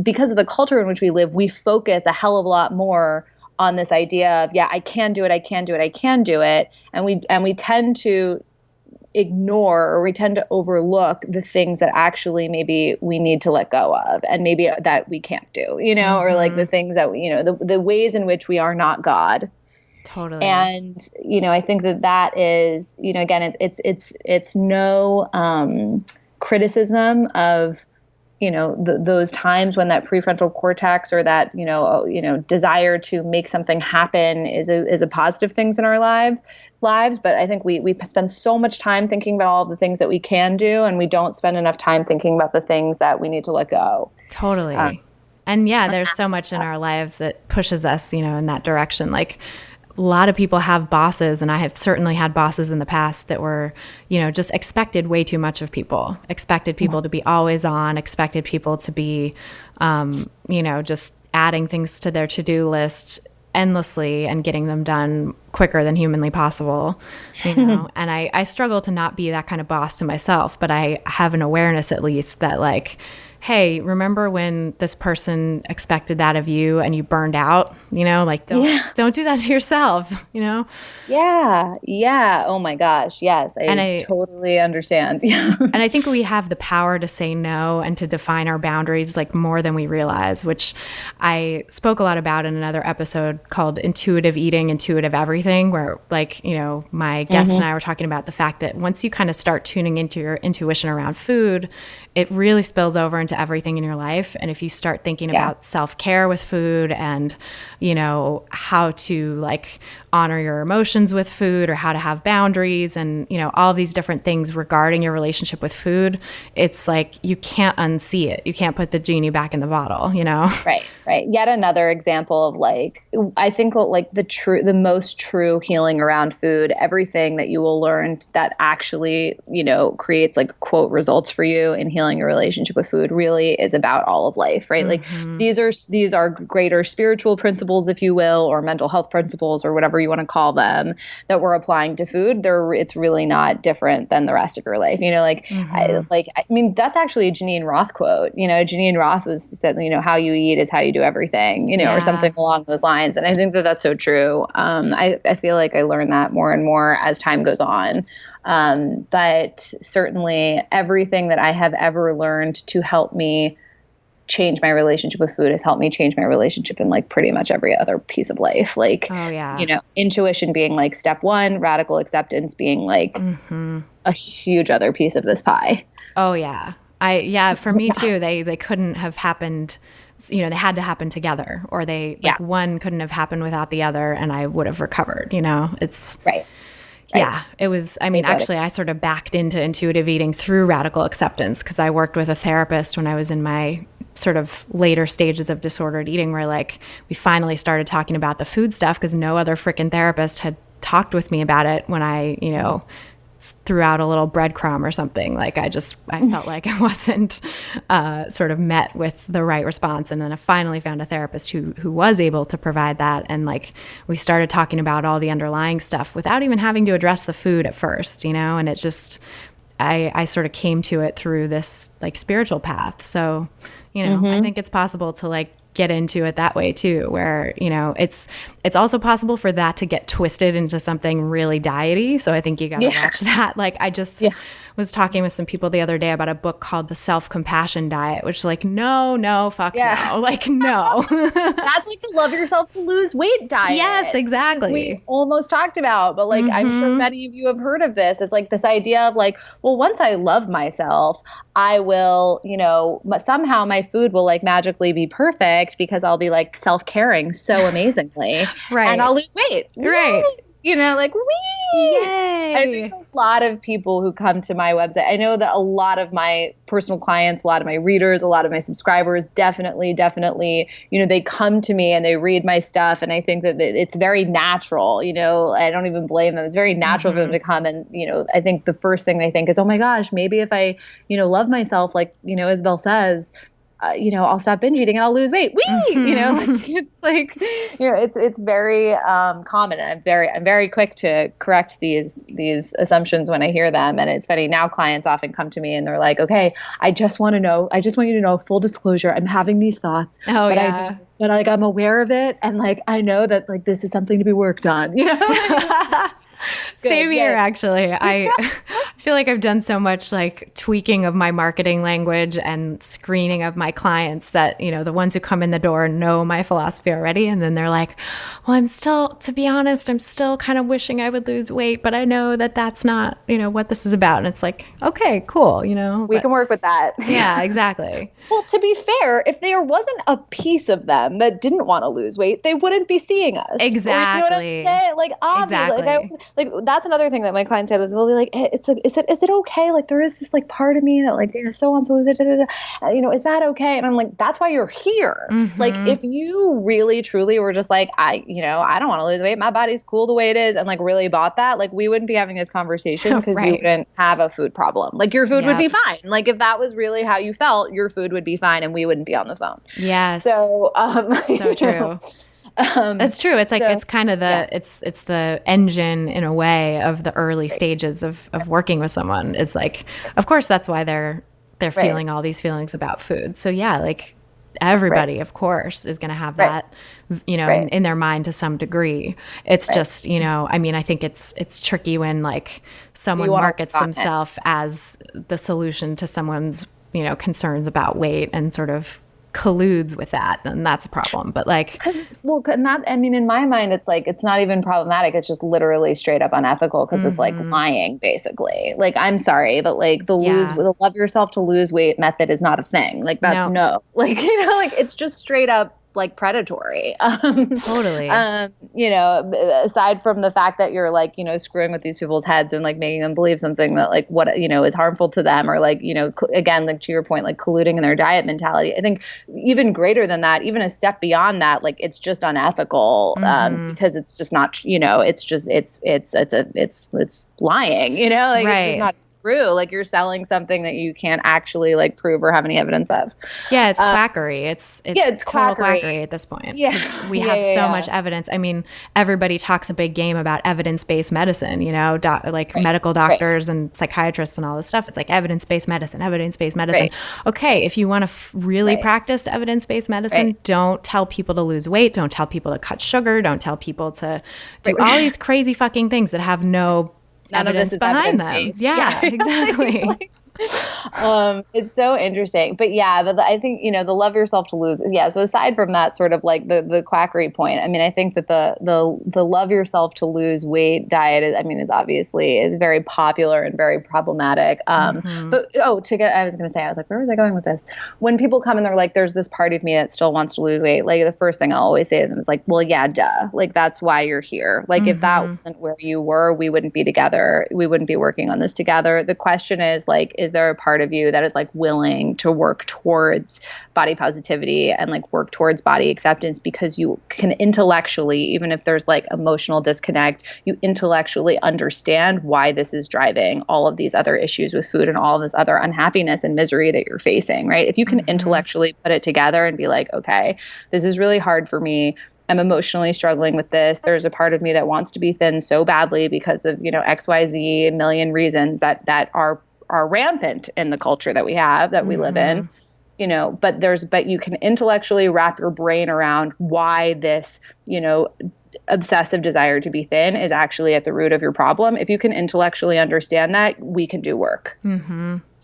because of the culture in which we live, we focus a hell of a lot more on this idea of, I can do it, I can do it, I can do it. And we tend to ignore, or we tend to overlook the things that actually maybe we need to let go of, and maybe that we can't do, or like the things that the ways in which we are not God. Totally. And I think that is, again, it's no criticism of those times when that prefrontal cortex or that desire to make something happen is a positive things in our lives. But I think we spend so much time thinking about all the things that we can do, and we don't spend enough time thinking about the things that we need to let go. Totally. And there's so much in our lives that pushes us, in that direction. Like a lot of people have bosses, and I have certainly had bosses in the past that were, just expected way too much of people, expected people to be always on, expected people to be, just adding things to their to-do list endlessly and getting them done quicker than humanly possible, and I struggle to not be that kind of boss to myself, but I have an awareness at least that like, hey, remember when this person expected that of you and you burned out? Like don't do that to yourself, Yeah. Yeah. Oh my gosh. Yes. I totally understand. And I think we have the power to say no and to define our boundaries like more than we realize, which I spoke a lot about in another episode called Intuitive Eating, Intuitive Everything, where my guest and I were talking about the fact that once you kind of start tuning into your intuition around food, it really spills over into everything in your life. And if you start thinking about self-care with food and, how to like honor your emotions with food or how to have boundaries and, all these different things regarding your relationship with food, it's like you can't unsee it. You can't put the genie back in the bottle, Right, right. Yet another example of I think the most true healing around food, everything that you will learn that actually, creates like quote results for you in healing your relationship with food really is about all of life, right? Like these are greater spiritual principles, if you will, or mental health principles or whatever you want to call them that we're applying to food. It's really not different than the rest of your life. I mean, that's actually a Janine Roth quote. Janine Roth said, how you eat is how you do everything, or something along those lines. And I think that that's so true. I feel like I learn that more and more as time goes on. But certainly everything that I have ever learned to help me change my relationship with food has helped me change my relationship in like pretty much every other piece of life. Intuition being like step one, radical acceptance being like a huge other piece of this pie. Oh yeah. For me too, they couldn't have happened, they had to happen together, or one couldn't have happened without the other and I would have recovered, it's right. Yeah, it was, actually I sort of backed into intuitive eating through radical acceptance because I worked with a therapist when I was in my sort of later stages of disordered eating where like we finally started talking about the food stuff because no other freaking therapist had talked with me about it when I, threw out a little breadcrumb or something. Like I felt like I wasn't sort of met with the right response. And then I finally found a therapist who was able to provide that. And like we started talking about all the underlying stuff without even having to address the food at first, and it just, I sort of came to it through this like spiritual path. So, I think it's possible to like get into it that way too, where, it's also possible for that to get twisted into something really diety. So I think you got to watch that. Like I just was talking with some people the other day about a book called The Self-Compassion Diet, which like, no, fuck no. Like, no. That's like the love yourself to lose weight diet. Yes, exactly. We almost talked about, but like, I'm sure many of you have heard of this. It's like this idea of like, well, once I love myself, I will, somehow my food will like magically be perfect because I'll be like self-caring so amazingly. Right. And I'll lose weight. Right. Like, wee! Yay! I think a lot of people who come to my website, I know that a lot of my personal clients, a lot of my readers, a lot of my subscribers, definitely, they come to me and they read my stuff. And I think that it's very natural, I don't even blame them. It's very natural for them to come. And, I think the first thing they think is, oh my gosh, maybe if I, love myself, like, Isabel says, I'll stop binge eating and I'll lose weight. It's like, it's very common. And I'm very quick to correct these assumptions when I hear them. And it's funny now, clients often come to me and they're like, okay, I just want you to know, full disclosure, I'm having these thoughts, but like I'm aware of it, and like I know that like this is something to be worked on. Same here, actually. I feel like I've done so much like tweaking of my marketing language and screening of my clients that, the ones who come in the door know my philosophy already. And then they're like, well, to be honest, I'm still kind of wishing I would lose weight, but I know that that's not, what this is about. And it's like, okay, cool. We can work with that. Yeah, exactly. Well, to be fair, if there wasn't a piece of them that didn't want to lose weight, they wouldn't be seeing us. Exactly. You know what I'm saying? Like, obviously, like that's another thing that my clients said was they'll be like, hey, is it okay? Like there is this like part of me that like still wants to lose it. Is that okay? And I'm like, that's why you're here. Like if you really truly were just like, I don't want to lose weight. My body's cool the way it is, and like really bought that, like we wouldn't be having this conversation because you wouldn't have a food problem. Like your food would be fine. Like if that was really how you felt, your food would be fine, and we wouldn't be on the phone. Yes. So so true. That's true. It's like, it's kind of it's the engine in a way of the early stages of working with someone is like, of course, that's why they're they're feeling all these feelings about food. So yeah, like everybody, of course, is going to have that, you know, in their mind to some degree. It's just, you know, I mean, I think it's tricky when like someone markets themselves as the solution to someone's, you know, concerns about weight and sort of colludes with that, then that's a problem. But like, I mean, in my mind, it's like, it's not even problematic. It's just literally straight up unethical because it's like lying, basically. Like, I'm sorry, but like the love yourself to lose weight method is not a thing. Like that's like, you know, like it's just straight up like predatory. Totally. You know, aside from the fact that you're like, you know, screwing with these people's heads and like making them believe something that like what, you know, is harmful to them, or like, you know, again, like to your point, like colluding in their diet mentality. I think even greater than that, even a step beyond that, like it's just unethical because it's just not, you know, it's just, it's lying, you know, like it's just not true. Like you're selling something that you can't actually like prove or have any evidence of. Yeah, it's quackery. It's total quackery at this point. Yeah, we have so much evidence. I mean, everybody talks a big game about evidence-based medicine. You know, medical doctors and psychiatrists and all this stuff. It's like evidence-based medicine. Okay, if you want to really practice evidence-based medicine, don't tell people to lose weight. Don't tell people to cut sugar. Don't tell people to do all these crazy fucking things that have no evidence behind them. Yeah, exactly. It's so interesting. But yeah, I think, you know, the love yourself to lose. Yeah. So aside from that sort of like the quackery point, I mean, I think that the love yourself to lose weight diet is, I mean, is very popular and very problematic. But I was going to say, I was like, where was I going with this? When people come and they're like, there's this part of me that still wants to lose weight. Like the first thing I'll always say to them is like, well, yeah, duh. Like that's why you're here. Like if that wasn't where you were, we wouldn't be together. We wouldn't be working on this together. The question is like, is there a part of you that is like willing to work towards body positivity and like work towards body acceptance, because you can intellectually, even if there's like emotional disconnect, you intellectually understand why this is driving all of these other issues with food and all of this other unhappiness and misery that you're facing, right? If you can intellectually put it together and be like, okay, this is really hard for me. I'm emotionally struggling with this. There's a part of me that wants to be thin so badly because of, you know, XYZ, a million reasons that are rampant in the culture that we have, that we live in, you know, but you can intellectually wrap your brain around why this, you know, obsessive desire to be thin is actually at the root of your problem. If you can intellectually understand that, we can do work.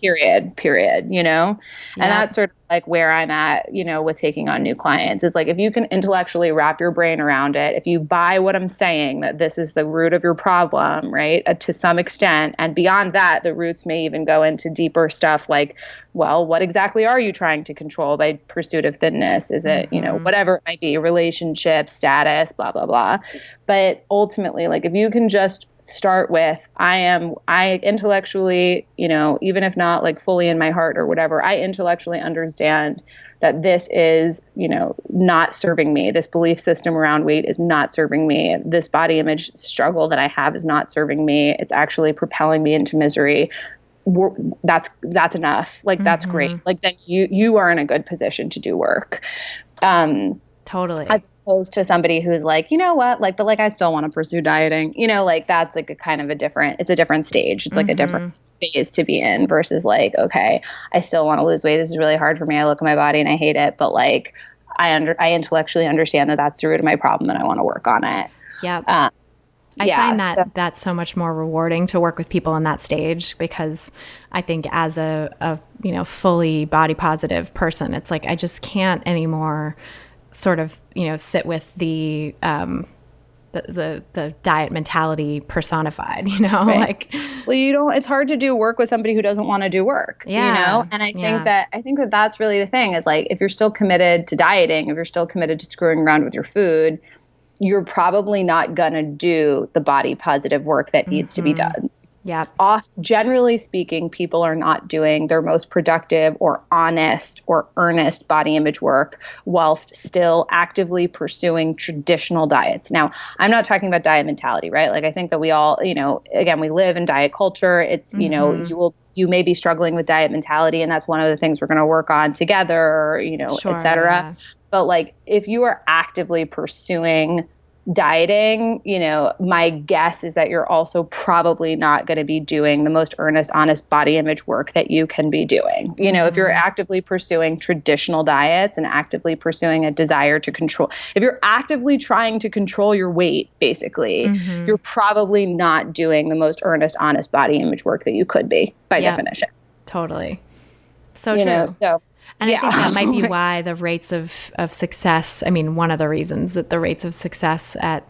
Period, you know? And that's sort of like where I'm at, you know, with taking on new clients. Is like, if you can intellectually wrap your brain around it, if you buy what I'm saying, that this is the root of your problem, right, to some extent, and beyond that, the roots may even go into deeper stuff like, well, what exactly are you trying to control by pursuit of thinness? Is it, you know, whatever it might be, relationship, status, blah, blah, blah. But ultimately, like if you can just start with, I intellectually, you know, even if not like fully in my heart or whatever, I intellectually understand that this is, you know, not serving me. This belief system around weight is not serving me. This body image struggle that I have is not serving me. It's actually propelling me into misery. That's enough. Like, that's great. Like then you are in a good position to do work. Totally. As opposed to somebody who's like, you know what, like, but like, I still want to pursue dieting, you know, like that's like a kind of it's a different stage. It's like a different phase to be in versus like, okay, I still want to lose weight. This is really hard for me. I look at my body and I hate it, but like, I intellectually understand that that's the root of my problem and I want to work on it. Yep. I find that that's so much more rewarding to work with people in that stage, because I think as a you know, fully body positive person, it's like, I just can't anymore sort of, you know, sit with the diet mentality personified, you know, like, well, it's hard to do work with somebody who doesn't want to do work, you know? And I think that that's really the thing is like, if you're still committed to dieting, if you're still committed to screwing around with your food, you're probably not going to do the body positive work that needs to be done. Yeah. Generally speaking, people are not doing their most productive or honest or earnest body image work whilst still actively pursuing traditional diets. Now, I'm not talking about diet mentality, right? Like, I think that we all, you know, again, we live in diet culture. It's, you know, you may be struggling with diet mentality, and that's one of the things we're going to work on together, you know, et cetera. Yeah. But like, if you are actively pursuing dieting, my guess is that you're also probably not going to be doing the most earnest, honest body image work that you can be doing. If you're actively pursuing traditional diets and actively pursuing a desire to control, if you're actively trying to control your weight, basically, you're probably not doing the most earnest, honest body image work that you could be by definition. Totally. So true. And I think that might be why the rates of success, one of the reasons that the rates of success at,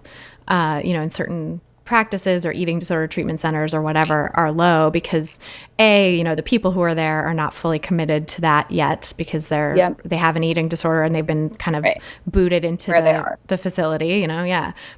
in certain practices or eating disorder treatment centers or whatever are low because the people who are there are not fully committed to that yet because they have an eating disorder and they've been kind of booted into the facility,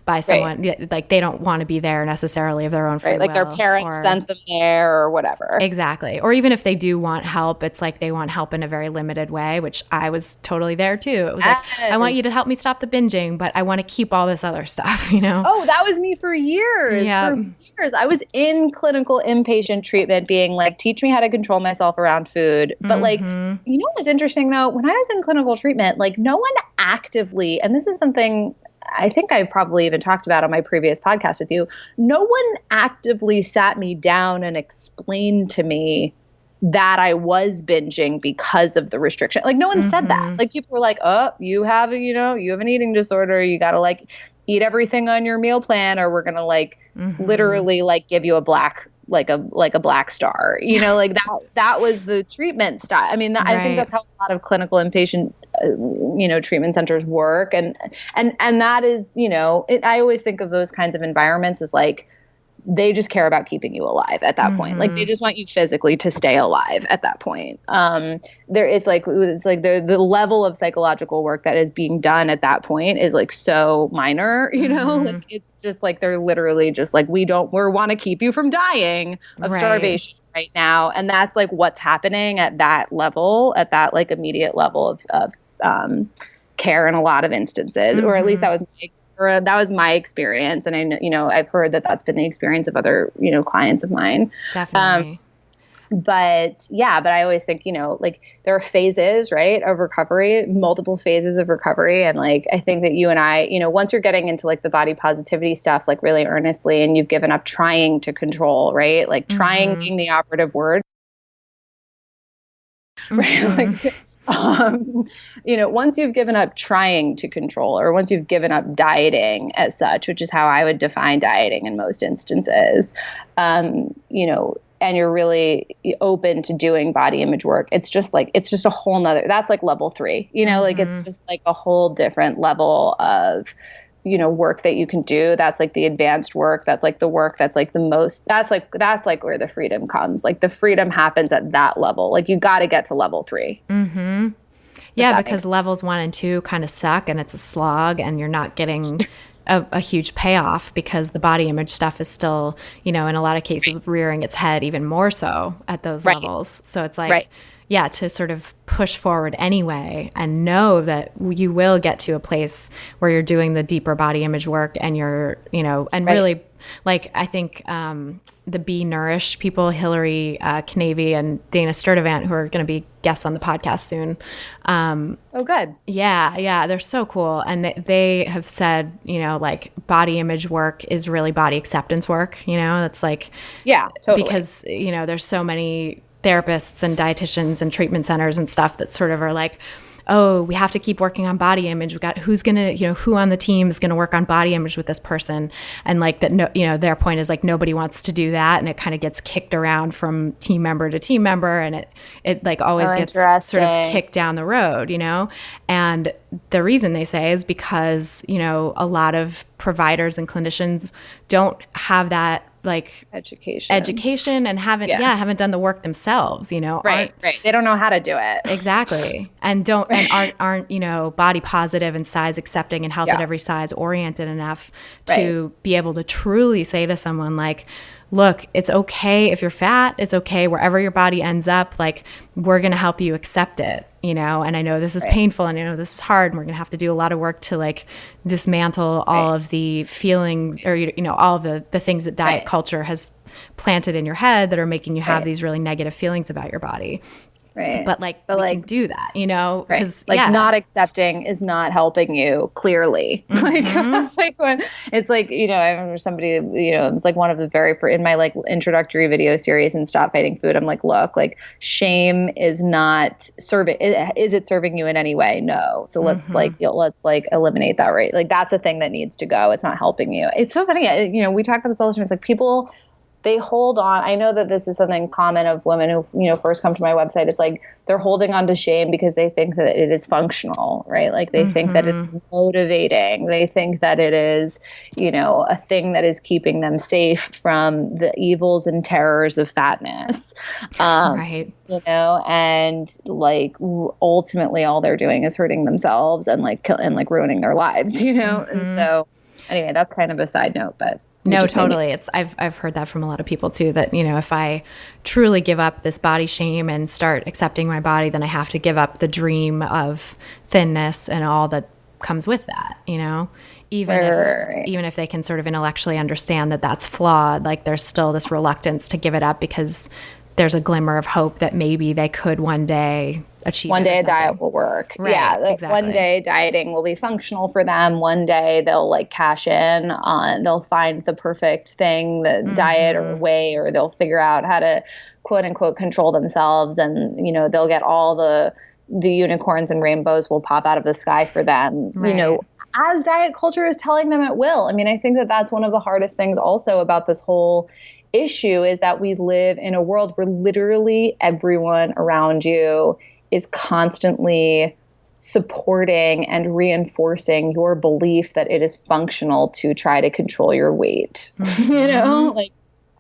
by someone like they don't want to be there necessarily of their own free will. Like their parents sent them there or whatever. Exactly. Or even if they do want help, it's like they want help in a very limited way, which I was totally there too. It was like, I want you to help me stop the binging, but I want to keep all this other stuff, Oh, that was me for years. Yeah. For years. I was in clinical inpatient treatment being like, teach me how to control myself around food. But what's interesting though? When I was in clinical treatment, like no one actively, and this is something I think I probably even talked about on my previous podcast with you, no one actively sat me down and explained to me that I was binging because of the restriction. Like no one said that. Like people were like, oh, you have an eating disorder. You got to eat everything on your meal plan or we're going to literally give you a black black star, that was the treatment style. I think that's how a lot of clinical inpatient, treatment centers work. And that is, I always think of those kinds of environments as they just care about keeping you alive at that point. Like they just want you physically to stay alive at that point. It's like the level of psychological work that is being done at that point is so minor, it's just they're literally just we want to keep you from dying of starvation right now. And that's what's happening at that level, at that immediate level of care in a lot of instances, or at least that was my experience. And I've heard that that's been the experience of other, clients of mine. Definitely. But I always think, there are phases, right, of recovery, multiple phases of recovery. And I think that you and I, once you're getting into the body positivity stuff, really earnestly, and you've given up trying to control, right? Trying being the operative word, right? Once you've given up trying to control, or once you've given up dieting as such, which is how I would define dieting in most instances, and you're really open to doing body image work, it's just a whole nother, that's level 3, it's just a whole different level of, work that you can do. That's the advanced work. That's the work that's the most, that's where the freedom comes. The freedom happens at that level. You got to get to level 3. Yeah, because levels 1 and 2 kind of suck and it's a slog and you're not getting a huge payoff because the body image stuff is still, in a lot of cases rearing its head even more so at those levels. So it's to sort of push forward anyway and know that you will get to a place where you're doing the deeper body image work and you're, and really I think the Be Nourished people, Hillary Knavy and Dana Sturdivant, who are going to be guests on the podcast soon. Oh, good. Yeah. They're so cool. And they have said, body image work is really body acceptance work, that's yeah, totally. Because, there's so many therapists and dietitians and treatment centers and stuff that sort of are oh, we have to keep working on body image. We got who's going to, who on the team is going to work on body image with this person. And that, no, their point is nobody wants to do that. And it kind of gets kicked around from team member to team member. And it always gets sort of kicked down the road, And the reason they say is because, a lot of providers and clinicians don't have that education and haven't done the work themselves, right. They don't know how to do it. Exactly. And aren't body positive and size accepting and health at every size oriented enough to be able to truly say to someone look, it's okay if you're fat, it's okay wherever your body ends up, we're going to help you accept it, and I know this is painful and this is hard and we're going to have to do a lot of work to dismantle all of the feelings or, all of the things that diet culture has planted in your head that are making you have these really negative feelings about your body. Right. But like, we can do that, you know, right. because like not accepting is not helping you clearly. Like that's like when it's like, you know, I remember somebody, you know, it was like one of the very in my like introductory video series in Stop Fighting Food. I'm like, look, like shame is not serving. Is it serving you in any way? No. So let's let's eliminate that. Right. Like that's a thing that needs to go. It's not helping you. It's so funny. You know, we talk about this all the time. It's like people, they hold on. I know that this is something common of women who, you know, first come to my website. It's like they're holding on to shame because they think that it is functional, right? Like they think that it's motivating. They think that it is, you know, a thing that is keeping them safe from the evils and terrors of fatness. Right. You know, and like ultimately all they're doing is hurting themselves and like ruining their lives, you know? And so anyway, that's kind of a side note, but no, totally. I've heard that from a lot of people too, that, you know, if I truly give up this body shame and start accepting my body, then I have to give up the dream of thinness and all that comes with that, you know, even if they can sort of intellectually understand that that's flawed, like there's still this reluctance to give it up because there's a glimmer of hope that maybe they could one day achieve one day a diet will work. Right, yeah. Exactly. One day dieting will be functional for them. One day they'll like cash in on, they'll find the perfect thing, the diet or way, or they'll figure out how to quote unquote control themselves. And, you know, they'll get all the unicorns and rainbows will pop out of the sky for them, you know, as diet culture is telling them it will. I mean, I think that that's one of the hardest things also about this whole issue is that we live in a world where literally everyone around you is constantly supporting and reinforcing your belief that it is functional to try to control your weight. You know, like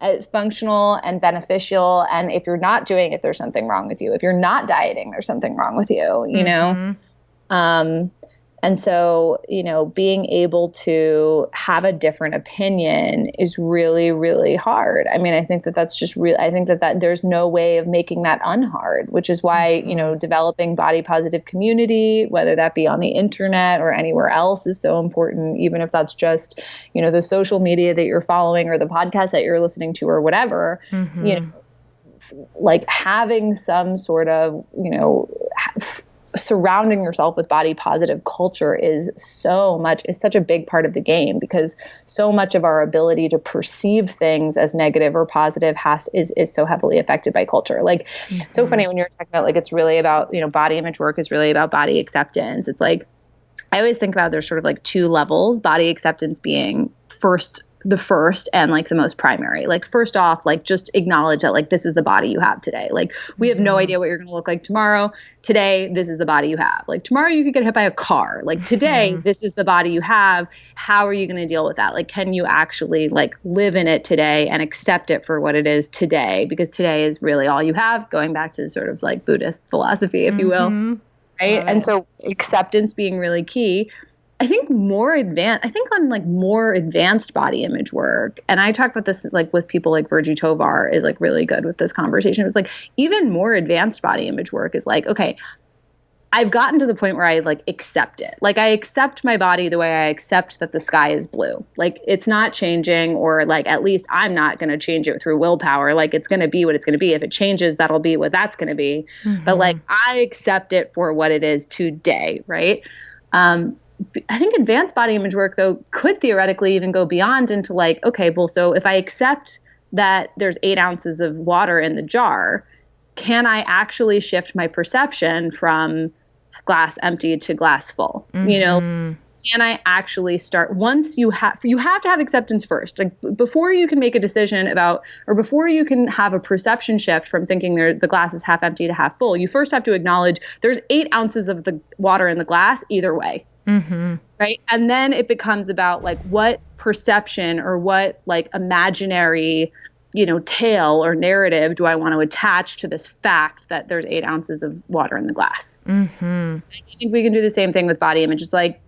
it's functional and beneficial. And if you're not doing it, there's something wrong with you. If you're not dieting, there's something wrong with you, you know? And so, you know, being able to have a different opinion is really, really hard. I mean, I think that that's just real. I think that there's no way of making that unhard, which is why, you know, developing body positive community, whether that be on the internet or anywhere else, is so important, even if that's just, you know, the social media that you're following or the podcast that you're listening to or whatever, you know, like having some sort of, you know, surrounding yourself with body positive culture is such a big part of the game, because so much of our ability to perceive things as negative or positive is so heavily affected by culture. Like, so funny when you're talking about, like, it's really about, you know, body image work is really about body acceptance. It's like, I always think about there's sort of like two levels, body acceptance being the first and like the most primary. Like, first off, like just acknowledge that like this is the body you have today. Like, we have no idea what you're going to look like tomorrow. Today, this is the body you have. Like, tomorrow you could get hit by a car. Like, today, this is the body you have. How are you going to deal with that? Like, can you actually like live in it today and accept it for what it is today? Because today is really all you have, going back to sort of like Buddhist philosophy, if you will. Right. And so acceptance being really key. I think on like more advanced body image work, and I talk about this like with people like Virgie Tovar is like really good with this conversation. It was like even more advanced body image work is like, okay, I've gotten to the point where I like accept it. Like, I accept my body the way I accept that the sky is blue. Like, it's not changing, or like at least I'm not going to change it through willpower. Like, it's going to be what it's going to be. If it changes, that'll be what that's going to be. But like, I accept it for what it is today, right? I think advanced body image work, though, could theoretically even go beyond into like, okay, well, so if I accept that there's 8 ounces of water in the jar, can I actually shift my perception from glass empty to glass full? You know, can I actually start once you have to have acceptance first, like before you can make a decision about, or before you can have a perception shift from thinking the glass is half empty to half full, you first have to acknowledge there's 8 ounces of the water in the glass either way. Right. And then it becomes about like what perception or what like imaginary, you know, tale or narrative do I want to attach to this fact that there's 8 ounces of water in the glass? I think we can do the same thing with body image. It's like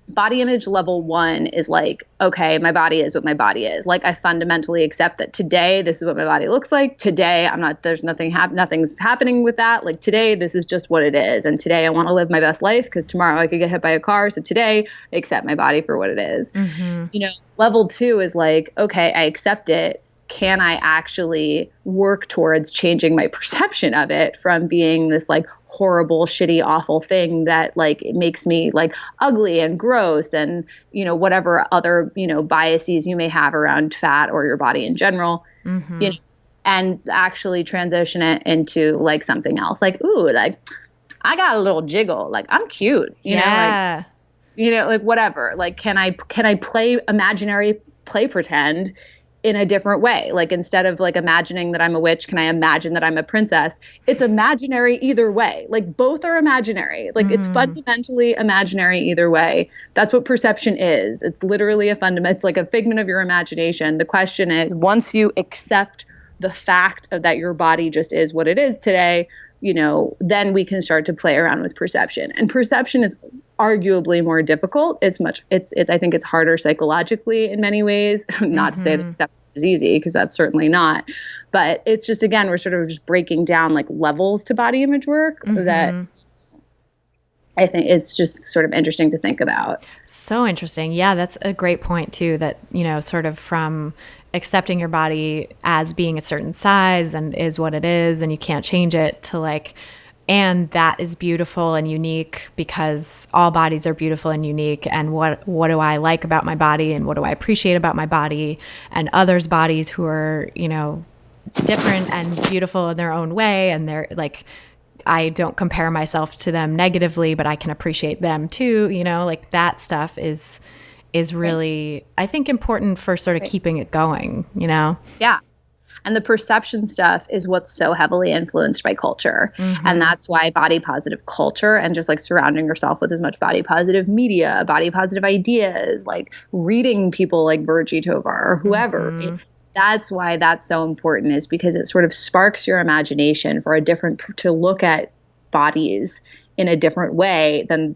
body image level 1 is like, okay, my body is what my body is. Like, I fundamentally accept that today, this is what my body looks like. Today, there's nothing's happening with that. Like, today, this is just what it is. And today I want to live my best life because tomorrow I could get hit by a car. So today I accept my body for what it is. You know, level 2 is like, okay, I accept it. can I actually work towards changing my perception of it from being this like horrible, shitty, awful thing that like it makes me like ugly and gross and, you know, whatever other, you know, biases you may have around fat or your body in general, you know, and actually transition it into like something else. Like, ooh, like I got a little jiggle. Like I'm cute, you know, like, you know, like whatever. Like, can I play imaginary play pretend in a different way? Like instead of like imagining that I'm a witch, can I imagine that I'm a princess? It's imaginary either way. Like both are imaginary. Like it's fundamentally imaginary either way. That's what perception is. It's literally it's like a figment of your imagination. The question is, once you accept the fact of that your body just is what it is today, you know, then we can start to play around with perception. And perception is arguably more difficult. I think it's harder psychologically in many ways. Not to say that acceptance is easy, because that's certainly not. But it's just, again, we're sort of just breaking down like levels to body image work that I think is just sort of interesting to think about. So interesting. Yeah, that's a great point too, that, you know, sort of from accepting your body as being a certain size and is what it is and you can't change it, to like, and that is beautiful and unique because all bodies are beautiful and unique. And what do I like about my body and what do I appreciate about my body and others' bodies who are, you know, different and beautiful in their own way. And they're like, I don't compare myself to them negatively, but I can appreciate them too. You know, like that stuff is really, I think, important for sort of keeping it going, you know? Yeah. And the perception stuff is what's so heavily influenced by culture. And that's why body positive culture and just like surrounding yourself with as much body positive media, body positive ideas, like reading people like Virgie Tovar or whoever. That's why that's so important, is because it sort of sparks your imagination for to look at bodies in a different way than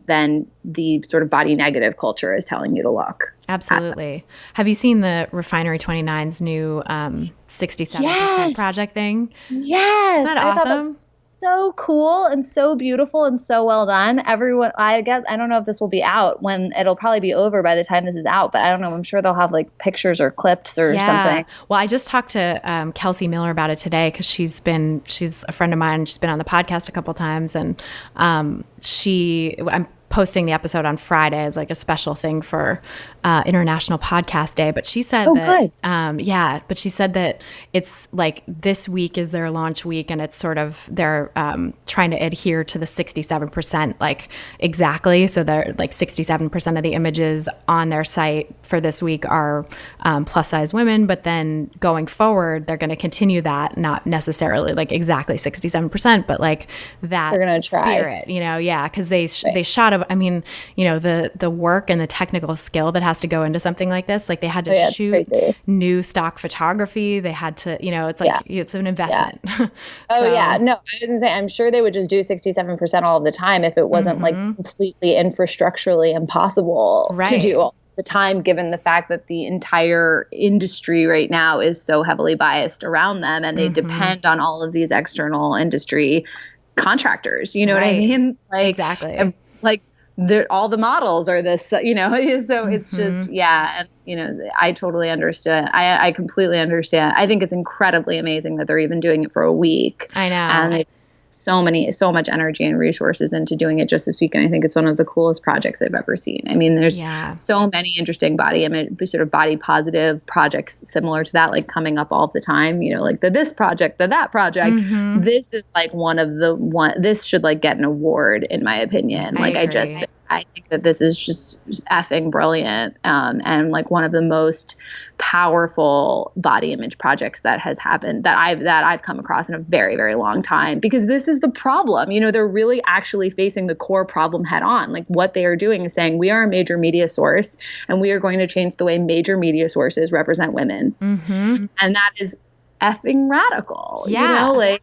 the sort of body negative culture is telling you to look. Absolutely. Have you seen the Refinery 29's new 67% project thing? Yes. Is that awesome? So cool and so beautiful and so well done. Everyone, I guess, I don't know if this will be out when it'll probably be over by the time this is out, but I don't know. I'm sure they'll have like pictures or clips or something. Well, I just talked to Kelsey Miller about it today because she's a friend of mine. She's been on the podcast a couple times, and I'm posting the episode on Friday as like a special thing for International Podcast Day. But she said but she said that it's like this week is their launch week, and it's sort of they're trying to adhere to the 67% like exactly. So they're like 67% of the images on their site for this week are plus size women, but then going forward, they're going to continue that, not necessarily like exactly 67%, but like that they're gonna try. Spirit, you know, because they shot I mean, you know, the work and the technical skill that has to go into something like this. Like they had to shoot new stock photography. They had to, you know, it's like it's an investment. No, I was gonna say, I'm sure they would just do 67% all of the time if it wasn't like completely infrastructurally impossible to do all the time, given the fact that the entire industry right now is so heavily biased around them, and they depend on all of these external industry contractors. You know what I mean? Like exactly. Like all the models are this, you know, so it's just, and, you know, I totally understand. I completely understand. I think it's incredibly amazing that they're even doing it for a week. I know. And so much energy and resources into doing it just this week. And I think it's one of the coolest projects I've ever seen. I mean, there's so many interesting body image, sort of body positive projects similar to that, like coming up all the time, you know, like this project, that project. This is like this should like get an award in my opinion. I think that this is just effing brilliant, and like one of the most powerful body image projects that has happened that I've come across in a very, very long time, because this is the problem. You know, they're really actually facing the core problem head on. Like what they are doing is saying, we are a major media source and we are going to change the way major media sources represent women. And that is effing radical. You know, like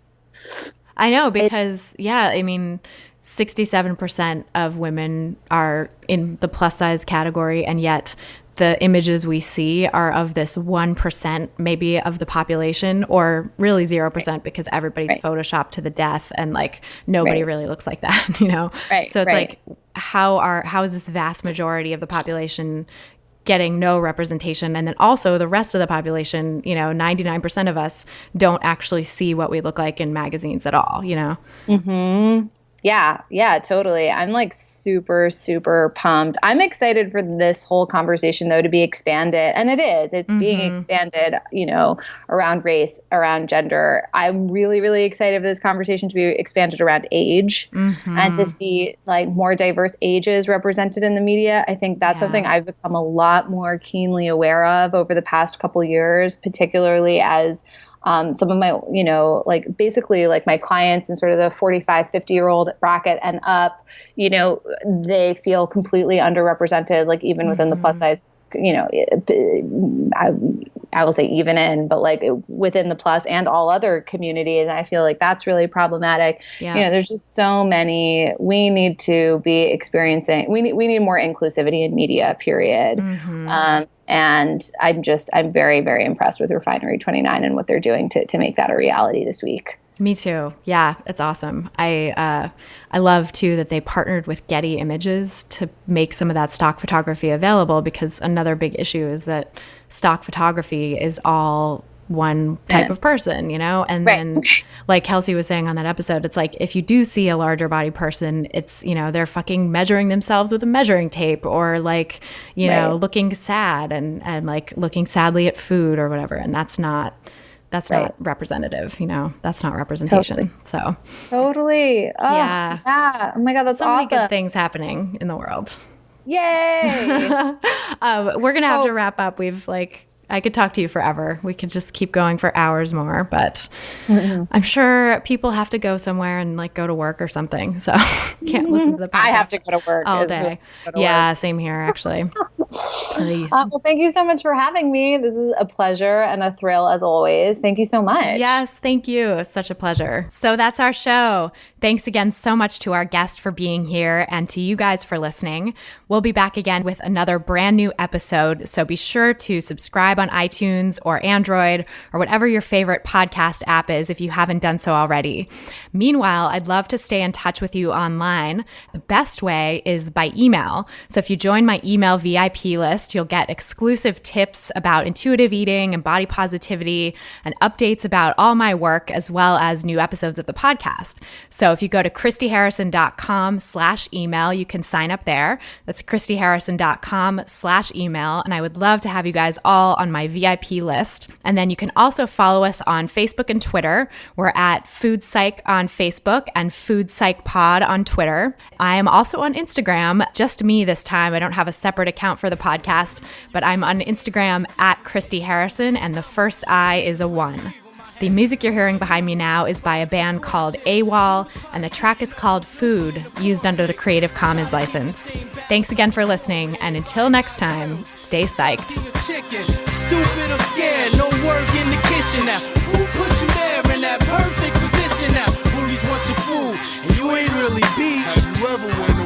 I know, because I mean, 67% of women are in the plus size category, and yet the images we see are of this 1% maybe of the population, or really 0% because everybody's photoshopped to the death, and like nobody really looks like that, you know? So it's like, how is this vast majority of the population getting no representation. And then also the rest of the population, 99% of us don't actually see what we look like in magazines at all, Mm-hmm. Yeah, totally. I'm like super, super pumped. I'm excited for this whole conversation, though, to be expanded. And it is. It's being expanded, around race, around gender. I'm really, really excited for this conversation to be expanded around age and to see like more diverse ages represented in the media. I think that's something I've become a lot more keenly aware of over the past couple years, particularly as some of my, basically like my clients in sort of the 45, 50-year-old bracket and up, they feel completely underrepresented, like even within the plus size, I will say even in, but like within the plus and all other communities. And I feel like that's really problematic. Yeah. There's just so many, we need to be experiencing, we need more inclusivity in media, period. And I'm very, very impressed with Refinery 29 and what they're doing to make that a reality this week. Me too. Yeah, it's awesome. I love too that they partnered with Getty Images to make some of that stock photography available, because another big issue is that stock photography is all one type of person, and then like Kelsey was saying on that episode, it's like if you do see a larger body person, it's, they're fucking measuring themselves with a measuring tape, or like, looking sad and like looking sadly at food or whatever. And that's not representative, that's not representation. Totally. Oh, yeah. Oh my God, that's so awesome. many good things happening in the world. Yay. We're going to have to wrap up. I could talk to you forever. We could just keep going for hours more, but I'm sure people have to go somewhere and like go to work or something. So can't listen to the podcast. I have to go to work all day. Yeah, same here actually. Well, thank you so much for having me. This is a pleasure and a thrill as always. Thank you so much. Yes, thank you. Such a pleasure. So that's our show. Thanks again so much to our guest for being here and to you guys for listening. We'll be back again with another brand new episode. So be sure to subscribe on iTunes or Android or whatever your favorite podcast app is if you haven't done so already. Meanwhile, I'd love to stay in touch with you online. The best way is by email. So if you join my email VIP list, you'll get exclusive tips about intuitive eating and body positivity and updates about all my work, as well as new episodes of the podcast. So if you go to christyharrison.com/email, you can sign up there. That's christyharrison.com/email. And I would love to have you guys all on my VIP list. And then you can also follow us on Facebook and Twitter. We're at Food Psych on Facebook and Food Psych Pod on Twitter. I am also on Instagram, just me this time. I don't have a separate account for the podcast, but I'm on Instagram at Christy Harrison, and the first I is a 1. The music you're hearing behind me now is by a band called AWOL, and the track is called Food, used under the Creative Commons license. Thanks again for listening, and until next time, stay psyched. Stupid or scared, no work in the kitchen now. Who put you there in that perfect position now? Bullies want your food, and you ain't really beat. Have you ever went